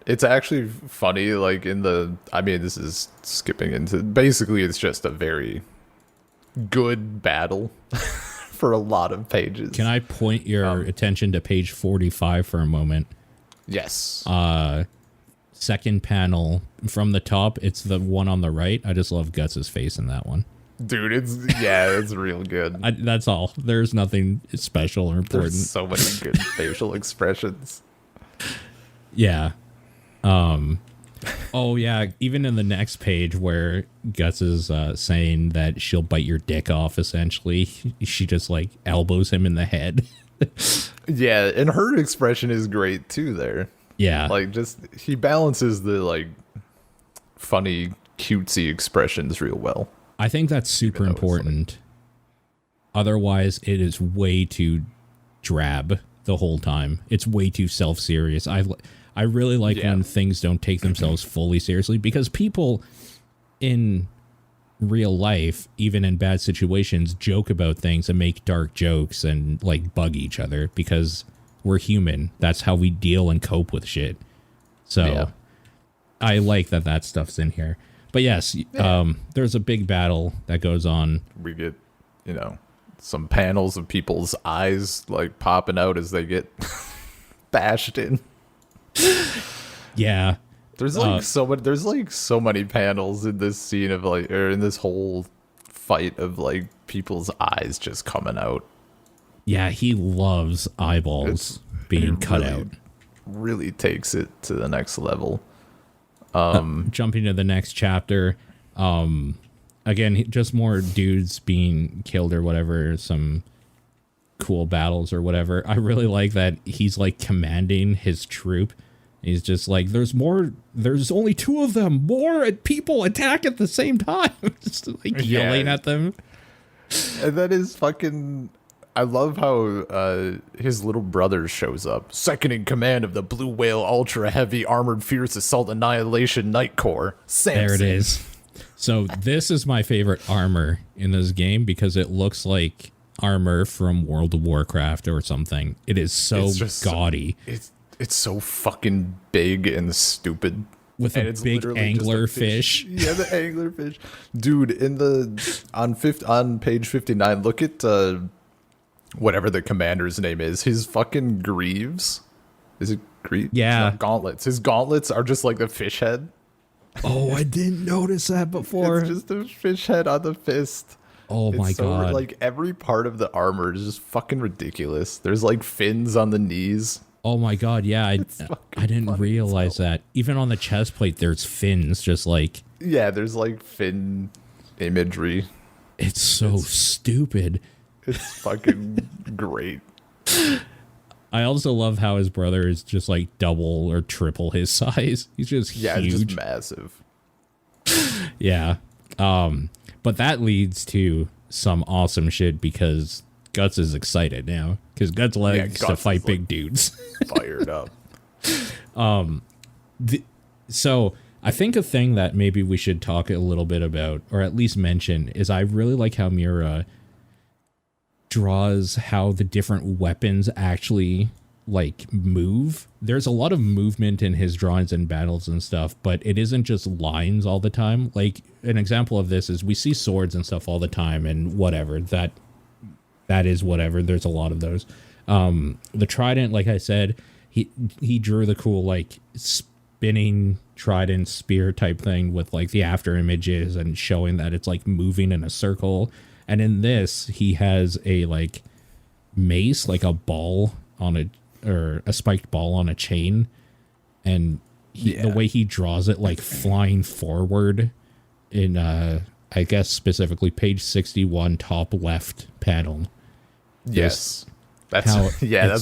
It's actually funny, like this is skipping into, basically it's just a very good battle for a lot of pages. Can I point your attention to page 45 for a moment? Yes. Second panel from the top, it's the one on the right. I just love Guts' face in that one. Dude, it's real good. That's all. There's nothing special or important. There's so many good facial expressions. Yeah. Oh yeah, even in the next page where Guts is saying that she'll bite your dick off, essentially, she just like elbows him in the head. Yeah, and her expression is great too there. Yeah. Like just he balances the like funny cutesy expressions real well. I think that's super important. Otherwise, it is way too drab the whole time. It's way too self-serious. I really like when things don't take themselves fully seriously, because people in real life, even in bad situations, joke about things and make dark jokes and like bug each other because we're human. That's how we deal and cope with shit. So I like that stuff's in here. But yes, there's a big battle that goes on. We get, some panels of people's eyes like popping out as they get bashed in. Yeah. There's so many panels in this scene of in this whole fight of like people's eyes just coming out. Yeah, he loves eyeballs being cut out. Really takes it to the next level. Jumping to the next chapter. Again, just more dudes being killed or whatever, some cool battles or whatever. I really like that he's like commanding his troop. He's just like, there's only 2 of them. More people attack at the same time. Just like yelling at them. And that is fucking... I love how his little brother shows up. Second in command of the Blue Whale Ultra Heavy Armored Fierce Assault Annihilation Night Corps. Samson. There it is. So this is my favorite armor in this game because it looks like armor from World of Warcraft or something. It is so gaudy. It's so fucking big and stupid. With a big angler fish. Yeah, the angler fish. Dude, on page 59, look at whatever the commander's name is. His fucking greaves. Is it greaves? Yeah. Gauntlets. His gauntlets are just like the fish head. Oh, I didn't notice that before. It's just a fish head on the fist. Oh my god. Like every part of the armor is just fucking ridiculous. There's like fins on the knees. Oh my god, yeah, I didn't realize that. Even on the chest plate, there's fins, just like... Yeah, there's like fin imagery. It's stupid. It's fucking great. I also love how his brother is just like double or triple his size. He's just huge. Yeah, it's just massive. Yeah. But that leads to some awesome shit because Guts is excited now. Because Guts likes to fight big dudes. Fired up. So I think a thing that maybe we should talk a little bit about, or at least mention, is I really like how Mira draws how the different weapons actually like move. There's a lot of movement in his drawings and battles and stuff, but it isn't just lines all the time. Like an example of this is we see swords and stuff all the time and whatever, that is whatever. There's a lot of those. The trident, like I said, he drew the cool like spinning trident spear type thing with like the after images and showing that it's like moving in a circle. And in this, he has a like mace, like a ball on a spiked ball on a chain. And the way he draws it, like flying forward in, I guess specifically page 61, top left panel. Yes. That's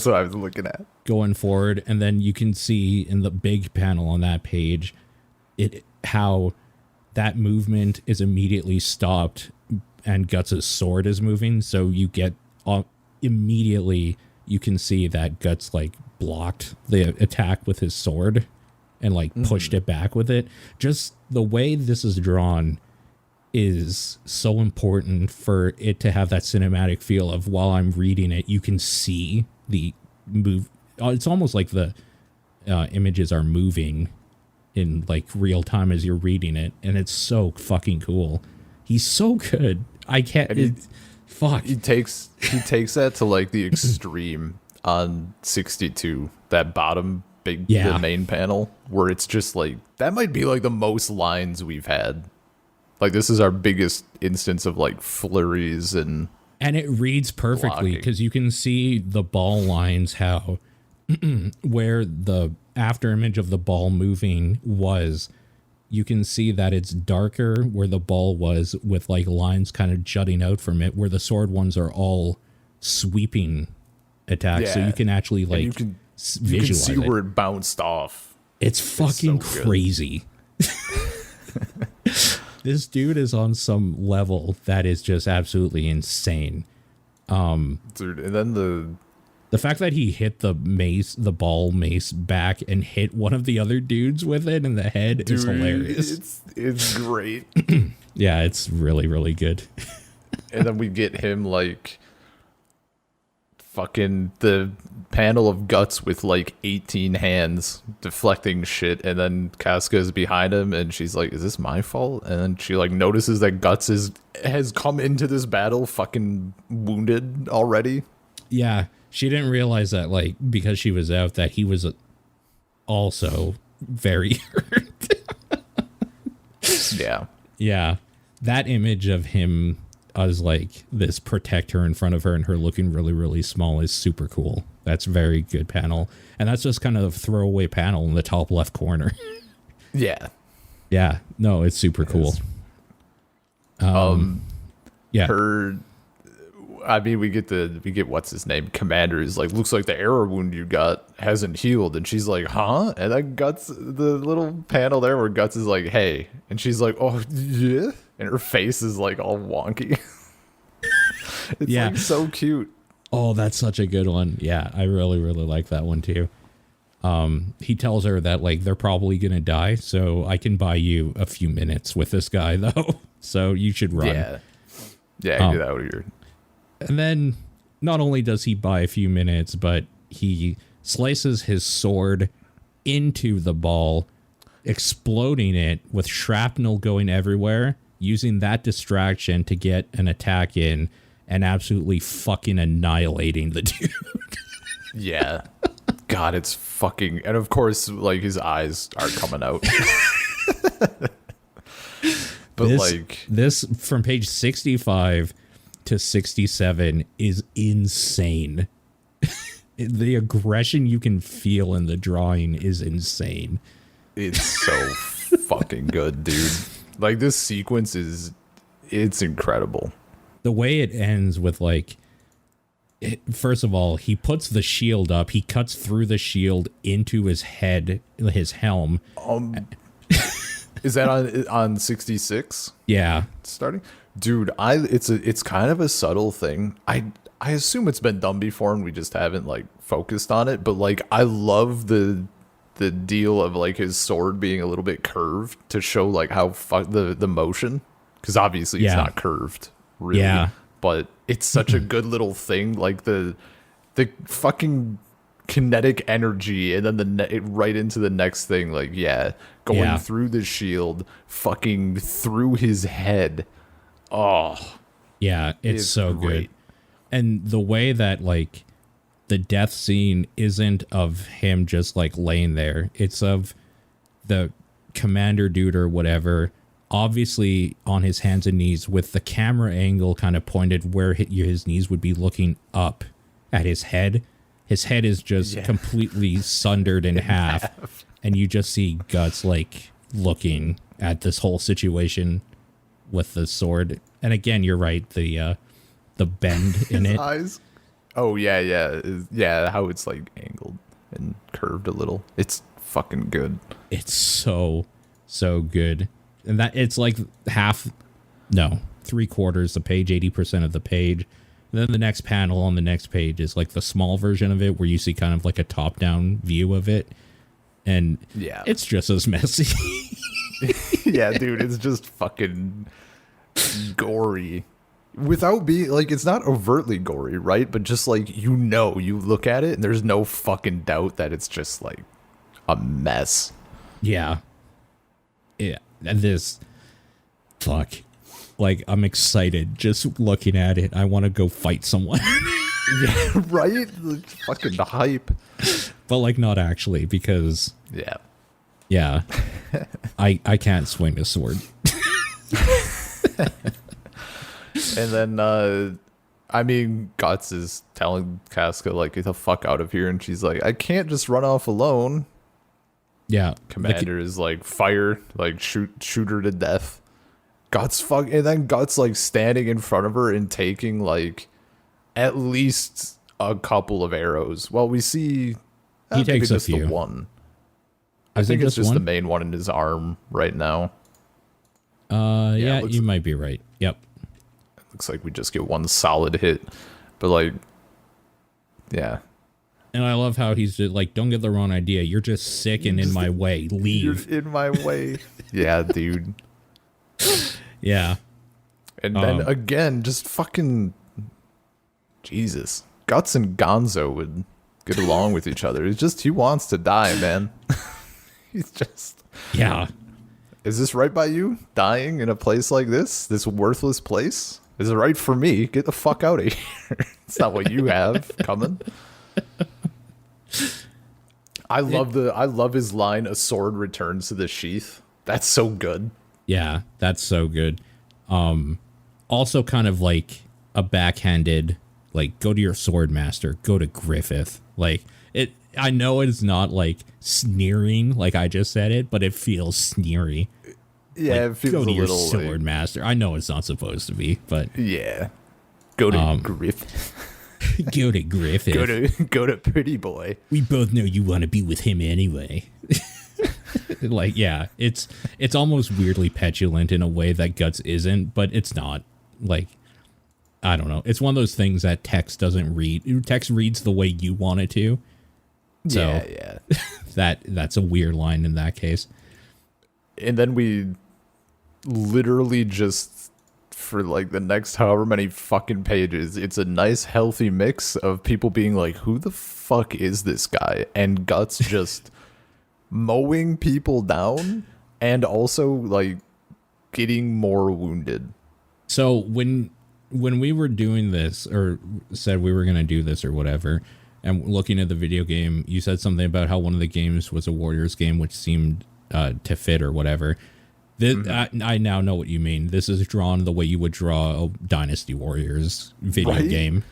what I was looking at. Going forward. And then you can see in the big panel on that page, how that movement is immediately stopped and Guts' sword is moving, so you get immediately you can see that Guts like blocked the attack with his sword and like pushed it back with it. Just the way this is drawn is so important for it to have that cinematic feel of while I'm reading it, you can see the move. It's almost like the images are moving in like real time as you're reading it, and it's so fucking cool. He's so good. I can't. Fuck. He takes that to like the extreme on 62. That bottom the main panel where it's just like that might be like the most lines we've had. Like this is our biggest instance of like flurries and it reads perfectly because you can see the ball lines how where the after image of the ball moving was. You can see that it's darker where the ball was with like lines kind of jutting out from it, where the sword ones are all sweeping attacks. Yeah. So you can actually like visualize you can see where it bounced off. It's fucking crazy. This dude is on some level that is just absolutely insane. Dude, and then the fact that he hit the ball mace back and hit one of the other dudes with it in the head is hilarious. It's great. Yeah, it's really, really good. And then we get him like fucking the panel of Guts with like 18 hands deflecting shit, and then Casca is behind him and she's like, is this my fault? And then she like notices that Guts has come into this battle fucking wounded already. Yeah, she didn't realize that, like, because she was out, that he was also very hurt. Yeah. Yeah, that image of him as like this protector in front of her and her looking really, really small is super cool. That's very good panel. And that's just kind of a throwaway panel in the top left corner. Yeah. Yeah. No, it's super cool. Yeah. I mean, we get what's his name? Commander is like, looks like the arrow wound you got hasn't healed. And she's like, huh? And then Guts, the little panel there where Guts is like, hey. And she's like, oh, yeah. And her face is like all wonky. It's like so cute. Oh, that's such a good one. Yeah, I really, really like that one too. He tells her that like they're probably gonna die, so I can buy you a few minutes with this guy though. So you should run. Yeah, get out of here. And then not only does he buy a few minutes, but he slices his sword into the ball, exploding it with shrapnel going everywhere, using that distraction to get an attack in and absolutely fucking annihilating the dude. Yeah. God, it's fucking... And of course, like, his eyes are coming out. But this from page 65 to 67 is insane. The aggression you can feel in the drawing is insane. It's so fucking good, dude. Like, this sequence it's incredible. The way it ends with like, first of all, he puts the shield up. He cuts through the shield into his head, his helm. Is that on 66? Yeah, starting, dude. It's kind of a subtle thing. I assume it's been done before and we just haven't like focused on it. But like, I love the deal of like his sword being a little bit curved to show like how the motion, because obviously it's not curved. Really, yeah, but it's such a good little thing, like the fucking kinetic energy, and then right into the next thing, like going through the shield, fucking through his head. Oh, yeah, it's so great. Good. And the way that like the death scene isn't of him just like laying there, it's of the commander dude or whatever, obviously on his hands and knees with the camera angle kind of pointed where his knees would be, looking up at his head. His head is just completely sundered in half. And you just see Guts like looking at this whole situation with the sword. And again, you're right, the bend in it. Eyes. Oh yeah, how it's like angled and curved a little. It's fucking good. It's so good. And that it's like 3/4 the page, 80% of the page. And then the next panel on the next page is like the small version of it where you see kind of like a top-down view of it. And it's just as messy. Yeah, dude, it's just fucking gory. Without being like, it's not overtly gory, right? But just like, you look at it and there's no fucking doubt that it's just like a mess. Yeah. Yeah. And this, fuck, like, I'm excited just looking at it. I want to go fight someone. Yeah, right? Fucking the hype. But like, not actually, because yeah, I can't swing a sword. And then I mean, Guts is telling Casca like, get the fuck out of here, and she's like, I can't just run off alone. Yeah, Commander is like, fire, like shoot her to death. And then Guts like standing in front of her and taking like at least a couple of arrows. Well, we see he takes a few. The one. I think it's just the main one in his arm right now. Yeah, you might be right. Yep. Looks like we just get one solid hit, but like, yeah. And I love how he's just like, don't get the wrong idea. You're just sick and in my way. Leave. You're in my way. Yeah, dude. Yeah. And then again, just fucking Jesus. Guts and Gonzo would get along with each other. It's just he wants to die, man. He's just yeah. Is this right by you? Dying in a place like this? This worthless place? Is it right for me? Get the fuck out of here. It's not what you have coming. I love his line, a sword returns to the sheath. That's so good. Yeah, that's so good. Also kind of like a backhanded, like, go to your sword master, go to Griffith. Like, I know it's not like sneering like I just said it, but it feels sneery. Yeah, like, it feels go to a your little sword master. I know it's not supposed to be, but yeah. Go to Griffith. Go to Griffith. Go to Pretty Boy. We both know you want to be with him anyway. Like, yeah, it's almost weirdly petulant in a way that Guts isn't, but it's not. Like, I don't know. It's one of those things that text doesn't read. Text reads the way you want it to. So yeah. that's a weird line in that case. And then we literally just, for like the next however many fucking pages, it's a nice healthy mix of people being like, who the fuck is this guy? And Guts just mowing people down and also like getting more wounded. So when we were doing this, or said we were going to do this or whatever, and looking at the video game, you said something about how one of the games was a Warriors game, which seemed to fit or whatever. I now know what you mean. This is drawn the way you would draw a Dynasty Warriors video game.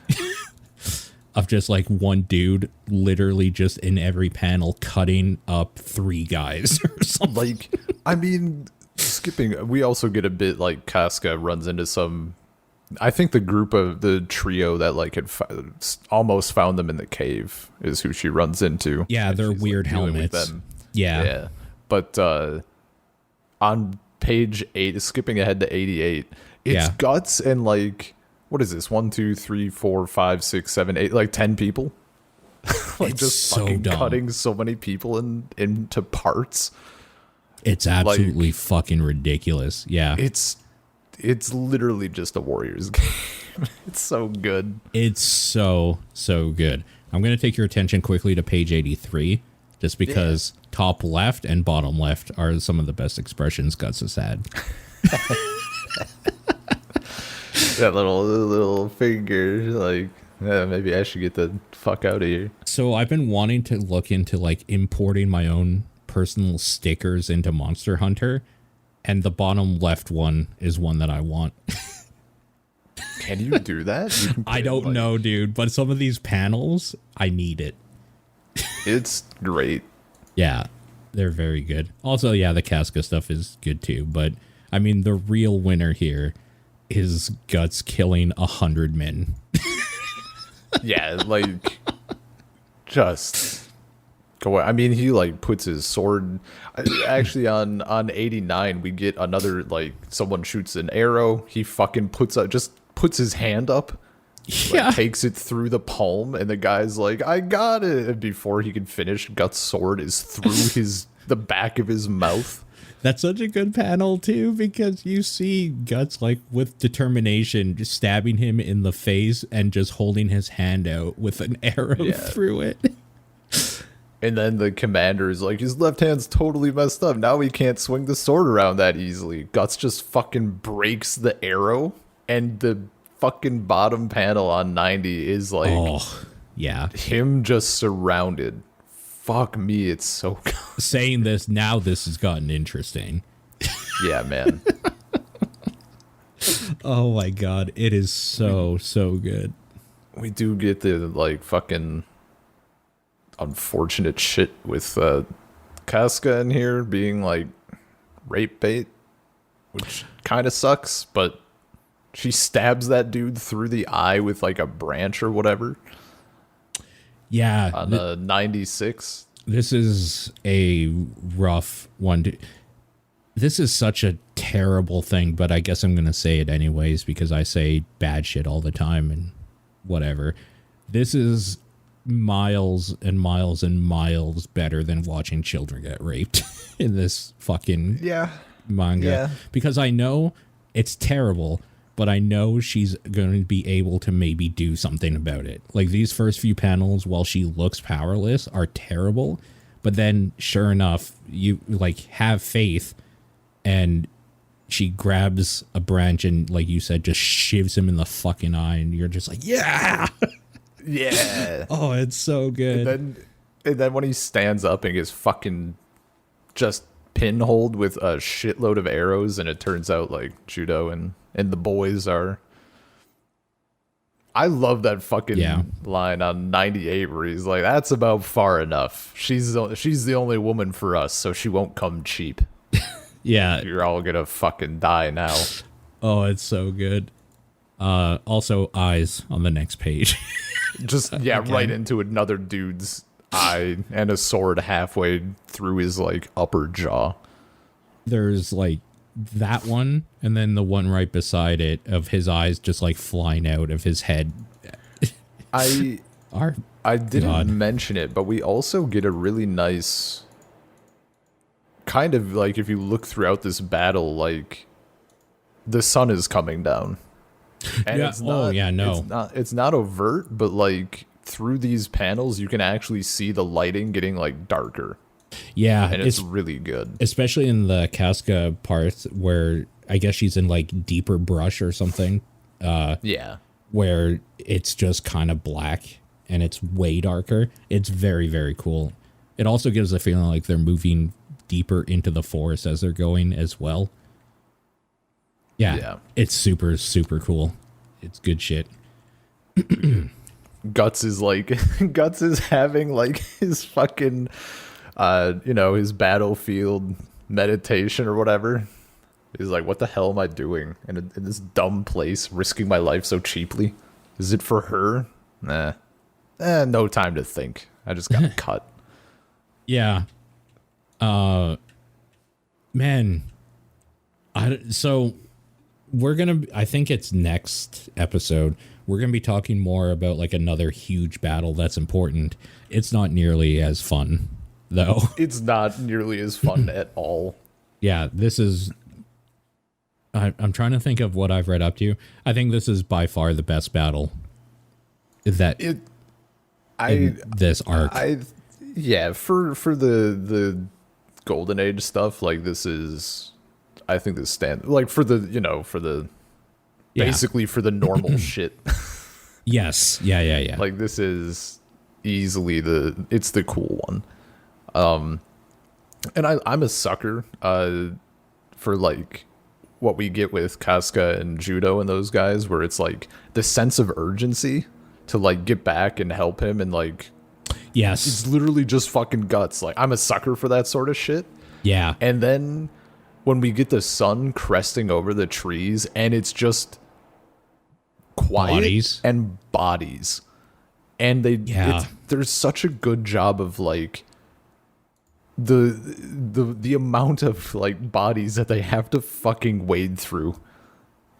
Of just like one dude literally just in every panel cutting up 3 guys or something. Like, I mean, skipping, we also get a bit like Casca runs into some, I think the group of the trio that like had almost found them in the cave is who she runs into. Yeah, they're weird like, helmets. Yeah. But on page 8, skipping ahead to 88, it's Guts and like, what is this? 1, 2, 3, 4, 5, 6, 7, 8, like 10 people. Like, it's just so fucking dumb. Cutting so many people into parts. It's absolutely like, fucking ridiculous. Yeah. It's literally just a Warriors game. It's so good. It's so good. I'm going to take your attention quickly to page 83, just because top left and bottom left are some of the best expressions Guts has had. That little finger, like, maybe I should get the fuck out of here. So I've been wanting to look into like importing my own personal stickers into Monster Hunter, and the bottom left one is one that I want. Can you do that? I don't know, dude, but some of these panels, I need it. It's great. Yeah, they're very good. Also, yeah, the Casca stuff is good too, but I mean, the real winner here is Guts killing 100 men. Yeah, like, just go. I mean, he like puts his sword. Actually, on 89, we get another, like, someone shoots an arrow. He fucking puts his hand up. Yeah. Like, takes it through the palm, and the guy's like, I got it. And before he can finish, Guts' sword is through the back of his mouth. That's such a good panel, too, because you see Guts, like, with determination, just stabbing him in the face and just holding his hand out with an arrow through it. And then the commander is like, his left hand's totally messed up. Now he can't swing the sword around that easily. Guts just fucking breaks the arrow, and the fucking bottom panel on 90 is like, him just surrounded. Fuck me, it's so good. Saying this, now this has gotten interesting. Yeah, man. Oh my god, it is so good. We do get the, like, fucking unfortunate shit with Casca in here being, like, rape bait, which kind of sucks, but she stabs that dude through the eye with, like, a branch or whatever. Yeah. On 96. This is a rough one. This is such a terrible thing, but I guess I'm going to say it anyways because I say bad shit all the time and whatever. This is miles and miles and miles better than watching children get raped in this fucking manga. Because I know it's terrible, but I know she's going to be able to maybe do something about it. Like these first few panels, while she looks powerless, are terrible. But then, sure enough, you like have faith, and she grabs a branch and, like you said, just shivs him in the fucking eye, and you're just like, yeah, yeah. Oh, it's so good. And then when he stands up and gets fucking just pinholed with a shitload of arrows, and it turns out like Judo and the boys are. I love that fucking line on 98 where he's like, "That's about far enough. She's the only woman for us, so she won't come cheap." Yeah, you're all gonna fucking die now. Oh, it's so good. Also, eyes on the next page. Just right into another dude's eye and a sword halfway through his like upper jaw. There's like that one, and then the one right beside it of his eyes just like flying out of his head. I didn't mention it, but we also get a really nice kind of like, if you look throughout this battle, like the sun is coming down. And it's not overt, but like through these panels you can actually see the lighting getting like darker. Yeah, and it's really good, especially in the Casca parts where I guess she's in like deeper brush or something. Where it's just kind of black and it's way darker. It's very, very cool. It also gives a feeling like they're moving deeper into the forest as they're going as well. Yeah. It's super, super cool. It's good shit. Guts is having like his fucking his battlefield meditation or whatever. He's like, what the hell am I doing in this dumb place, risking my life so cheaply? Is it for her? Nah. No time to think. I just got cut. Yeah. Man. So we're going to, I think it's next episode, we're going to be talking more about like another huge battle that's important. It's not nearly as fun, though. It's not nearly as fun at all. Yeah, this is... I'm trying to think of what I've read up to. I think this is by far the best battle in this arc. For the Golden Age stuff, like this is, I think this stand like for the basically for the normal shit. Yes. Yeah. Like this is easily it's the cool one. And I'm a sucker for like what we get with Casca and Judo and those guys, where it's like the sense of urgency to like get back and help him, and like, yes, it's literally just fucking guts. Like I'm a sucker for that sort of shit. Yeah. And then when we get the sun cresting over the trees and it's just quiet and bodies, and there's such a good job of like the amount of like bodies that they have to fucking wade through.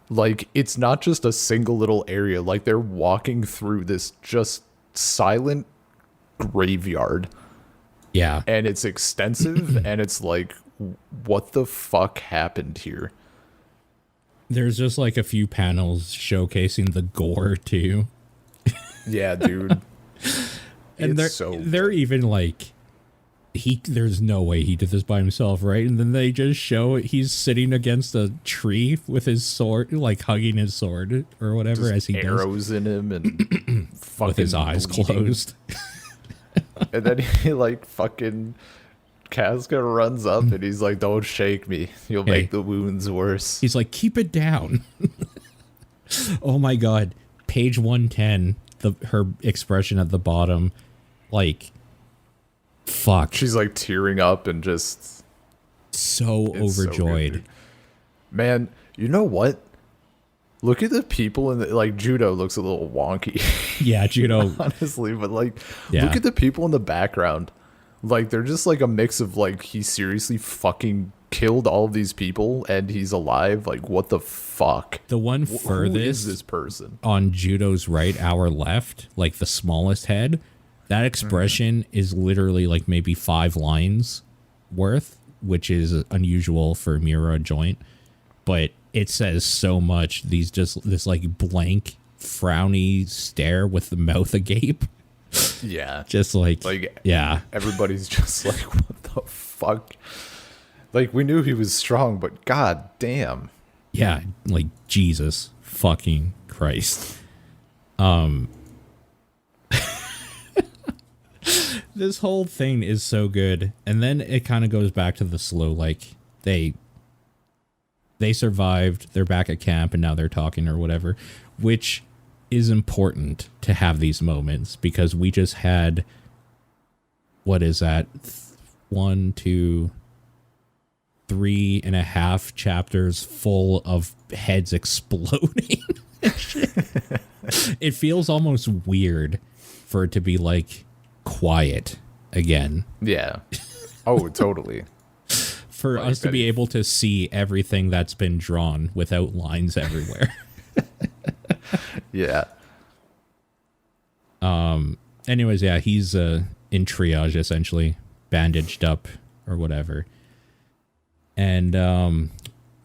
Like it's not just a single little area, like they're walking through this just silent graveyard. Yeah. And it's extensive and it's like, what the fuck happened here? There's just like a few panels showcasing the gore too. Yeah, dude. And they're even like, there's no way he did this by himself, right? And then they just show he's sitting against a tree with his sword, like hugging his sword or whatever, just as he arrows does. In him and fucking with his eyes closed. And then he like fucking Casca runs up and he's like, "Don't shake me. You'll make the wounds worse." He's like, "Keep it down." Oh my god. Page 110, her expression at the bottom, like, fuck. She's like tearing up and just so overjoyed. So man, you know what? Look at the people in the, like, Judo looks a little wonky. Yeah, Judo. Honestly, but like, look at the people in the background. Like, they're just like a mix of like, he seriously fucking killed all of these people and he's alive. Like, what the fuck? The one Who furthest is this person? on Judo's right, our left, like the smallest head, that expression is literally like maybe 5 lines worth, which is unusual for Mira joint, but it says so much. This like blank, frowny stare with the mouth agape. Yeah. Just like yeah. Everybody's just like, what the fuck? Like, we knew he was strong, but god damn. Yeah, like Jesus fucking Christ. This whole thing is so good. And then it kind of goes back to the slow, like they survived, they're back at camp, and now they're talking or whatever, which is important to have these moments because we just had, what is that? 1, 2, 3.5 chapters full of heads exploding. It feels almost weird for it to be like quiet again. Yeah. Oh, totally. For us to be able to see everything that's been drawn without lines everywhere. Yeah. Anyways, yeah, he's in triage, essentially, bandaged up or whatever. And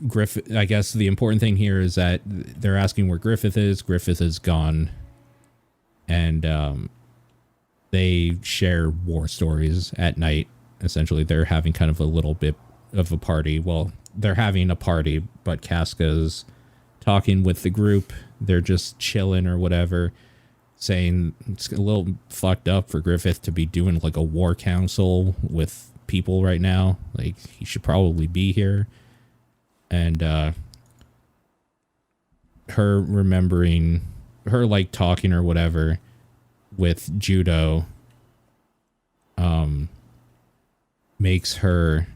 Griffith, I guess the important thing here is that they're asking where Griffith is. Griffith is gone. And they share war stories at night. Essentially, they're having kind of a little bit of a party. Well, they're having a party, but Casca's talking with the group. They're just chilling or whatever, saying it's a little fucked up for Griffith to be doing like a war council with people right now. Like, he should probably be here. And her remembering, her like talking or whatever with Judo makes her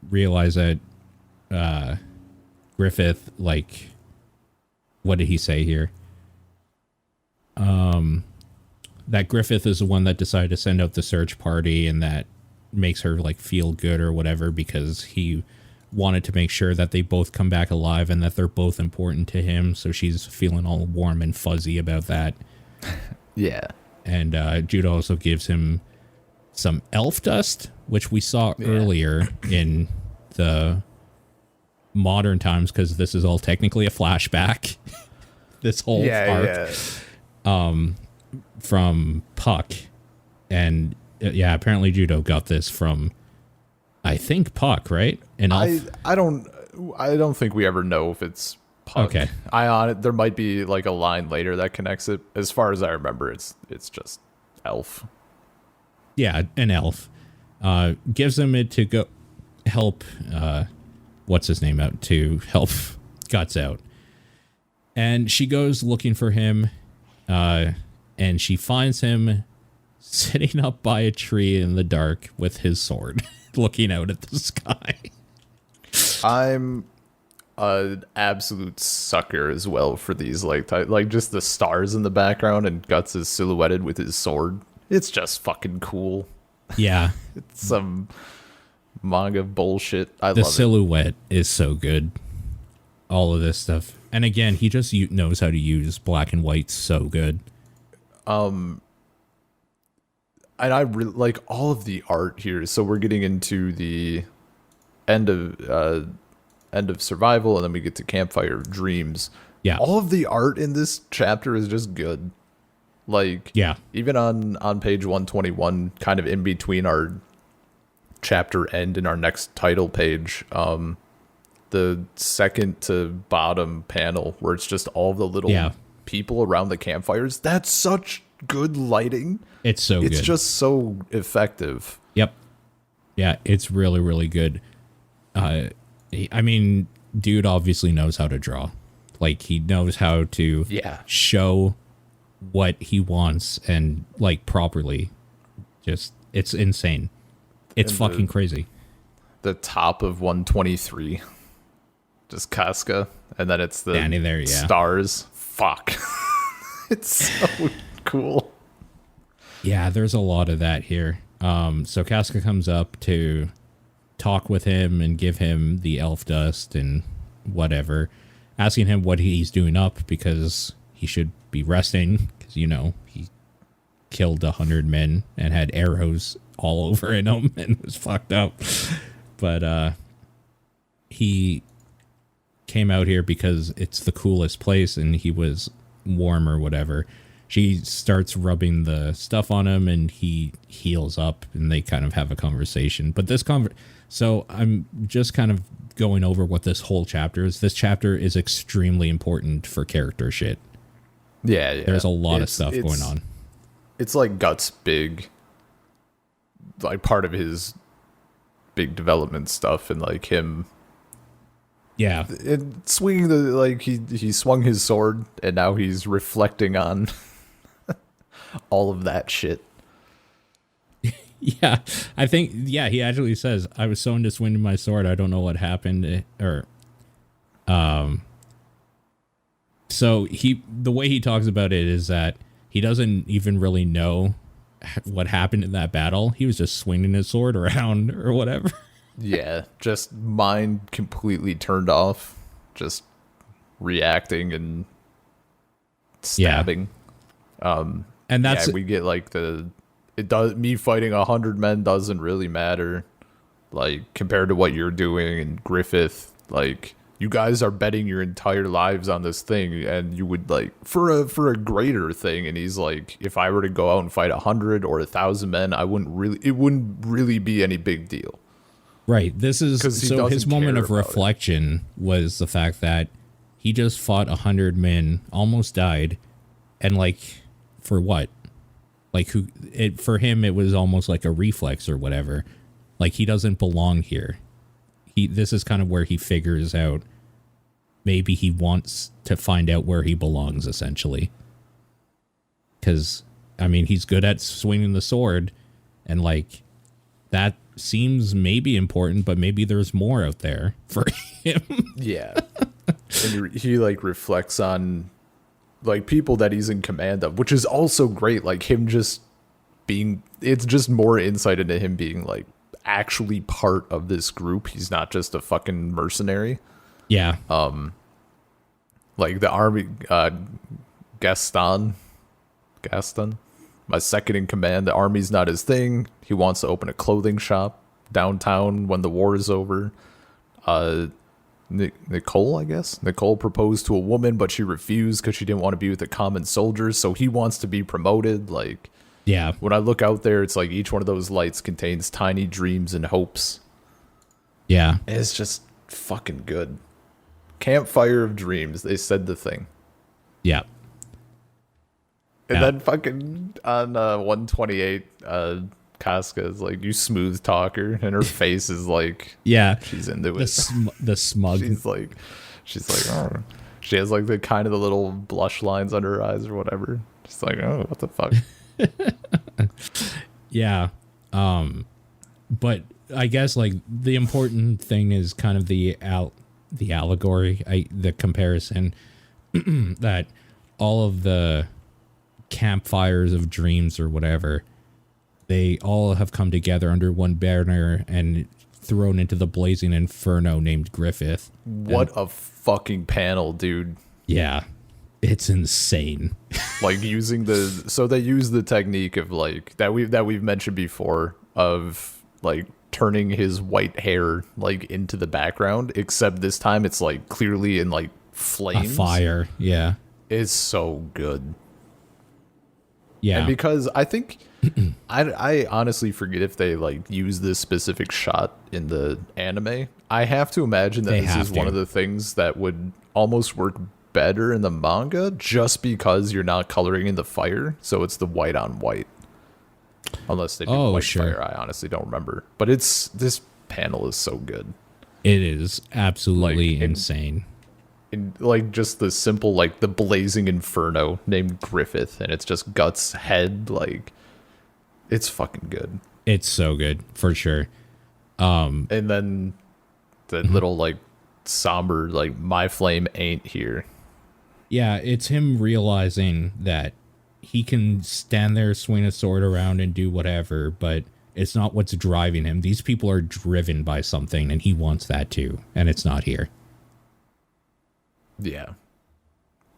realize that Griffith, like, what did he say here? That Griffith is the one that decided to send out the search party, and that makes her like feel good or whatever because he wanted to make sure that they both come back alive and that they're both important to him. So she's feeling all warm and fuzzy about that. Yeah. And Jude also gives him some elf dust, which we saw earlier in the modern times, because this is all technically a flashback. This whole arc from Puck. And yeah, apparently Judo got this from, I think, Puck, right? And I don't think we ever know if it's Puck. Okay. There might be like a line later that connects it. As far as I remember, it's just elf. Yeah, an elf. Gives him it to go help what's his name out, to help Guts out. And she goes looking for him, and she finds him sitting up by a tree in the dark with his sword, looking out at the sky. I'm an absolute sucker as well for these like just the stars in the background and Guts is silhouetted with his sword. It's just fucking cool. Yeah. It's some manga bullshit. I love it. The silhouette is so good. All of this stuff. And again, he just knows how to use black and white so good. And I really like all of the art here. So we're getting into the end of Survival, and then we get to Campfire of Dreams. Yeah. All of the art in this chapter is just good. Like, yeah, even on page 121, kind of in between our chapter end and our next title page, the second to bottom panel where it's just all the little people around the campfires. That's such good lighting. It's so good. It's just so effective. Yep. Yeah, it's really, really good. I mean, dude obviously knows how to draw. Like, he knows how to show what he wants and, like, properly. Just, it's insane. It's and fucking crazy. The top of 123. Just Casca. And then it's the stars. Fuck. It's so cool. Yeah, there's a lot of that here. So Casca comes up to talk with him and give him the elf dust and whatever, asking him what he's doing up because he should be resting because, you know, he killed 100 men and had arrows all over in him and was fucked up. But he came out here because it's the coolest place and he was warm or whatever. She starts rubbing the stuff on him and he heals up and they kind of have a conversation. But this so I'm just kind of going over what this whole chapter is. This chapter is extremely important for character shit. Yeah. There's a lot of stuff going on. It's like Guts' big, like part of his big development stuff and like him. Yeah. Swinging the, like he swung his sword and now he's reflecting on all of that shit. Yeah, I think, yeah, he actually says, I was so into swinging my sword, I don't know what happened. So the way he talks about it is that he doesn't even really know what happened in that battle. He was just swinging his sword around or whatever. Yeah, just mind completely turned off, just reacting and stabbing. Yeah. And that's, we get like me fighting 100 men doesn't really matter, like compared to what you're doing. And Griffith, like, you guys are betting your entire lives on this thing, and you would like for a greater thing. And he's like, if I were to go out and fight 100 or 1,000 men, it wouldn't really be any big deal. Right. This is so his moment of reflection was the fact that he just fought 100 men, almost died, and like, for what? Like, for him, it was almost like a reflex or whatever. Like, he doesn't belong here. This is kind of where he figures out maybe he wants to find out where he belongs, essentially. Because, I mean, he's good at swinging the sword, and like, that seems maybe important, but maybe there's more out there for him. Yeah. And he like reflects on like people that he's in command of, which is also great. Like him just being, it's just more insight into him being like actually part of this group. He's not just a fucking mercenary. Yeah. Like the army, Gaston, my second in command. The army's not his thing. He wants to open a clothing shop downtown when the war is over. Nicole, I guess. Nicole proposed to a woman, but she refused because she didn't want to be with the common soldiers. So he wants to be promoted. Like, yeah. When I look out there, it's like each one of those lights contains tiny dreams and hopes. Yeah. And it's just fucking good. Campfire of Dreams. They said the thing. Yeah. And then fucking on 128, Casca is like, you smooth talker, and her face is like, yeah, she's into it. The smug. She's like, oh. She has like the little blush lines under her eyes or whatever. She's like, oh, what the fuck? Yeah. But I guess like the important thing is kind of the allegory, the comparison that all of the campfires of dreams or whatever, they all have come together under one banner and thrown into the blazing inferno named Griffith. What a fucking panel, dude. Yeah, it's insane. Like they use the technique of like that we've mentioned before of like turning his white hair like into the background, except this time it's like clearly in like flames. A fire, yeah. It's so good. Yeah. And because I think I honestly forget if they like use this specific shot in the anime. I have to imagine that this is one of the things that would almost work better in the manga, just because you're not coloring in the fire, so it's the white on white. Unless they do fire, I honestly don't remember. But this panel is so good. It is absolutely insane. In like just the simple like the blazing inferno named Griffith, and it's just Guts' head, like it's fucking good. It's so good for sure. And then the little like somber like my flame ain't here. Yeah, it's him realizing that he can stand there, swing a sword around and do whatever, but It's not what's driving him. These people are driven by something, and he wants that too, and it's not here. Yeah.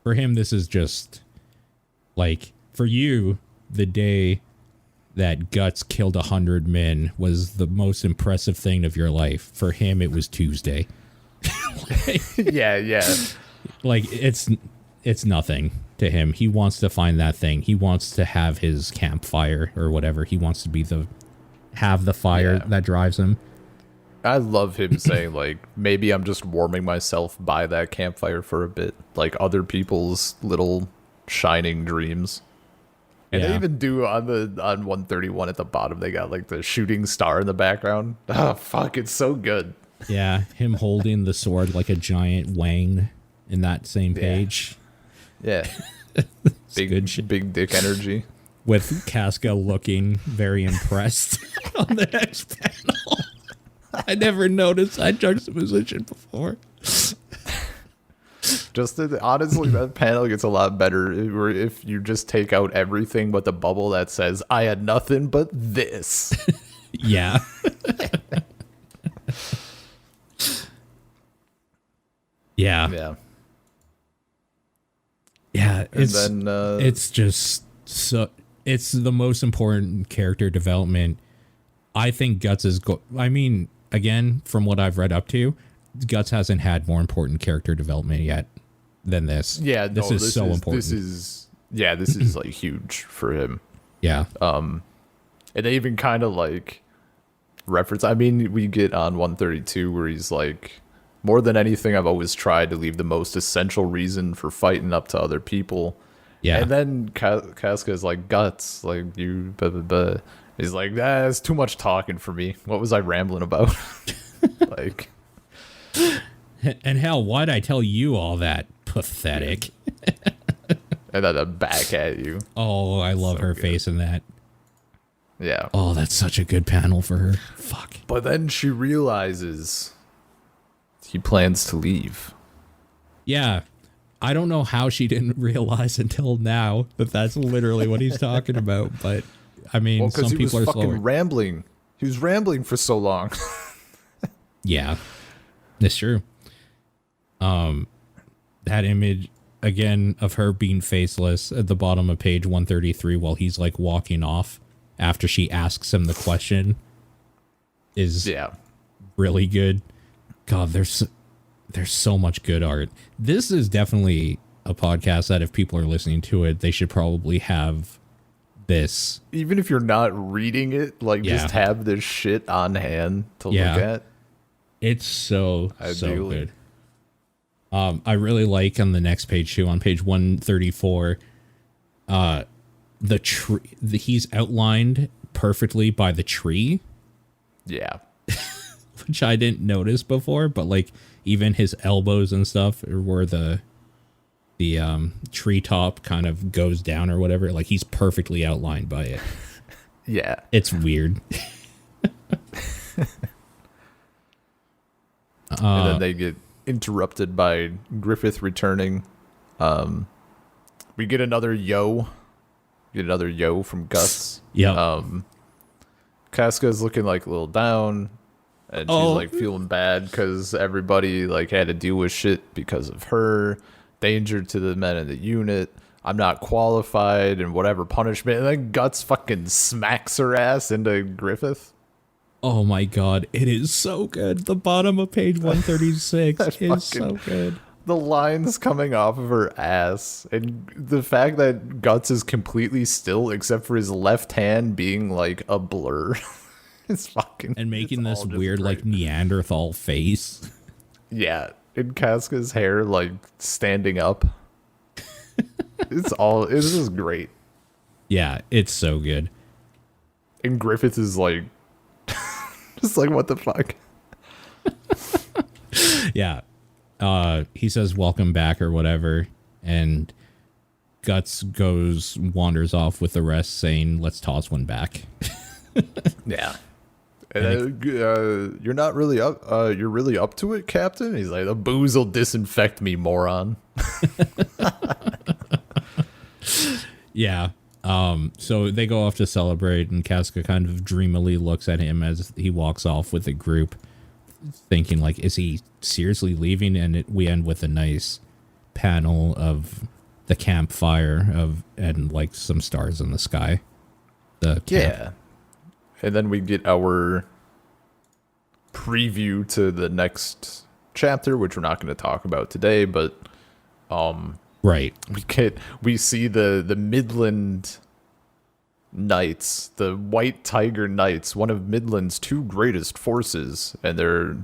For him, this is just like, for you, the day that Guts killed 100 men was the most impressive thing of your life. For him, it was Tuesday. Yeah. Like, it's nothing to him. He wants to find that thing. He wants to have his campfire or whatever. He wants to have the fire that drives him. I love him saying, like, maybe I'm just warming myself by that campfire for a bit. Like other people's little shining dreams. And they even do on 131 at the bottom, they got like the shooting star in the background. Oh, fuck, it's so good. Yeah, him holding the sword like a giant wang in that same page. Yeah. Big dick energy. With Casca looking very impressed on the next panel. I never noticed that juxtaposition before. Honestly, that panel gets a lot better if you just take out everything but the bubble that says, I had nothing but this. Yeah. Yeah. Yeah, it's just so, it's the most important character development. I think Guts is again, from what I've read up to, Guts hasn't had more important character development yet than this. Yeah, this is so important. This is like huge for him. Yeah. And they even kind of like reference, we get on 132 where he's like, more than anything, I've always tried to leave the most essential reason for fighting up to other people. Yeah. And then Casca is like, Guts, like, you, blah, blah, blah. He's like, that's too much talking for me. What was I rambling about? Like, and hell, why'd I tell you all that? Pathetic. And then I'm back at you. Oh, I love her face in that. Yeah. Oh, that's such a good panel for her. Fuck. But then she realizes he plans to leave. Yeah. I don't know how she didn't realize until now that that's literally what he's talking about. But I mean, some people are slower. Rambling. He was rambling for so long. Yeah, that's true. That image again of her being faceless at the bottom of page 133 while he's like walking off after she asks him the question is really good. God, there's so much good art. This is definitely a podcast that if people are listening to it, they should probably have this. Even if you're not reading it, like just have this shit on hand to look at. It's so good. I really like on the next page too, on page 134, the tree. He's outlined perfectly by the tree. Yeah. Which I didn't notice before, but like even his elbows and stuff, or where the treetop kind of goes down or whatever, like he's perfectly outlined by it. Yeah. It's weird. And then they get interrupted by Griffith returning. We get another yo. From Guts. Yeah. Casca's looking like a little down, and she's like feeling bad because everybody like had to deal with shit because of her. Danger to the men in the unit. I'm not qualified, and whatever punishment. And then Guts fucking smacks her ass into Griffith. Oh my god, it is so good. The bottom of page 136 is so good. The lines coming off of her ass, and the fact that Guts is completely still except for his left hand being like a blur. It's fucking and making this weird like Neanderthal face. Yeah, and Casca's hair like standing up. It's just great. Yeah, it's so good. And Griffith is like just like, what the fuck? Yeah. He says, welcome back or whatever. And Guts wanders off with the rest saying, let's toss one back. Yeah. And you're not really up. You're really up to it, Captain? He's like, the booze will disinfect me, moron. Yeah. So they go off to celebrate, and Casca kind of dreamily looks at him as he walks off with the group, thinking like, is he seriously leaving? And we end with a nice panel of the campfire and like some stars in the sky. Yeah. And then we get our preview to the next chapter, which we're not going to talk about today, but right. We see the Midland Knights, the White Tiger Knights, one of Midland's two greatest forces, and they're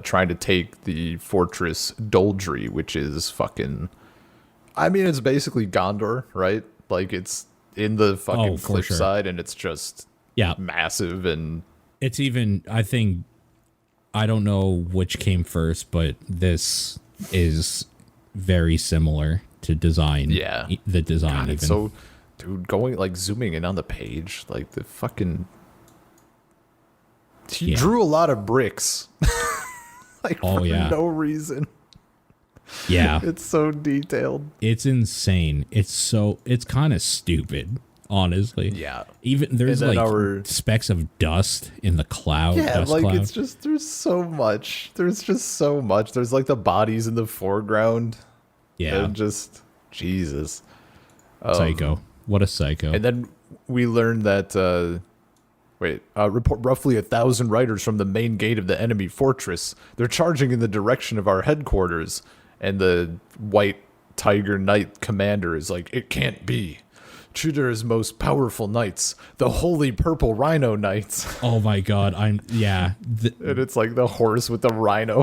trying to take the fortress Doldry, which is fucking, I mean, it's basically Gondor, right? Like, it's in the fucking cliffside, and it's just massive, and it's even, I think, I don't know which came first, but this is very similar to design. Yeah. The design. God, even. It's so, dude, going, like, zooming in on the page, like, the fucking, he drew a lot of bricks. Like, for no reason. Yeah. It's so detailed. It's insane. It's kind of stupid, honestly. Yeah. Even there's like specks of dust in the cloud. Yeah, like cloud. It's just, there's so much. There's just so much. There's like the bodies in the foreground. Yeah. And just, Jesus. Psycho. What a psycho. And then we learned that, report roughly 1,000 riders from the main gate of the enemy fortress. They're charging in the direction of our headquarters. And the White Tiger Knight commander is like, it can't be. Tudor's most powerful knights, the Holy Purple Rhino Knights. Oh my God, and it's like the horse with the rhino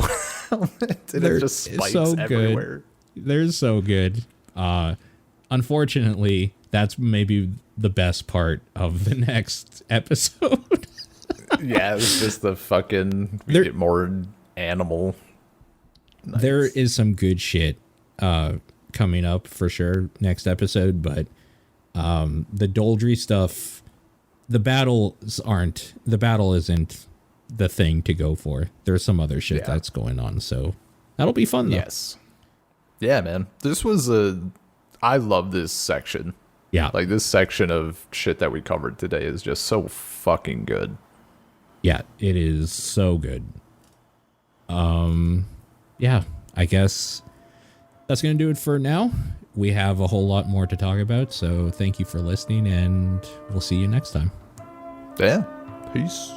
helmet, and it just spikes everywhere. They're so good. Unfortunately, that's maybe the best part of the next episode. Yeah, it's just the fucking, we get more animal. Nice. There is some good shit coming up for sure next episode, but the Doldry stuff, the battle isn't the thing to go for. There's some other shit that's going on, so that'll be fun though. Yes. Yeah, man. This was I love this section. Yeah. Like, this section of shit that we covered today is just so fucking good. Yeah, it is so good. Yeah, I guess that's going to do it for now. We have a whole lot more to talk about, so thank you for listening, and we'll see you next time. Yeah. Peace.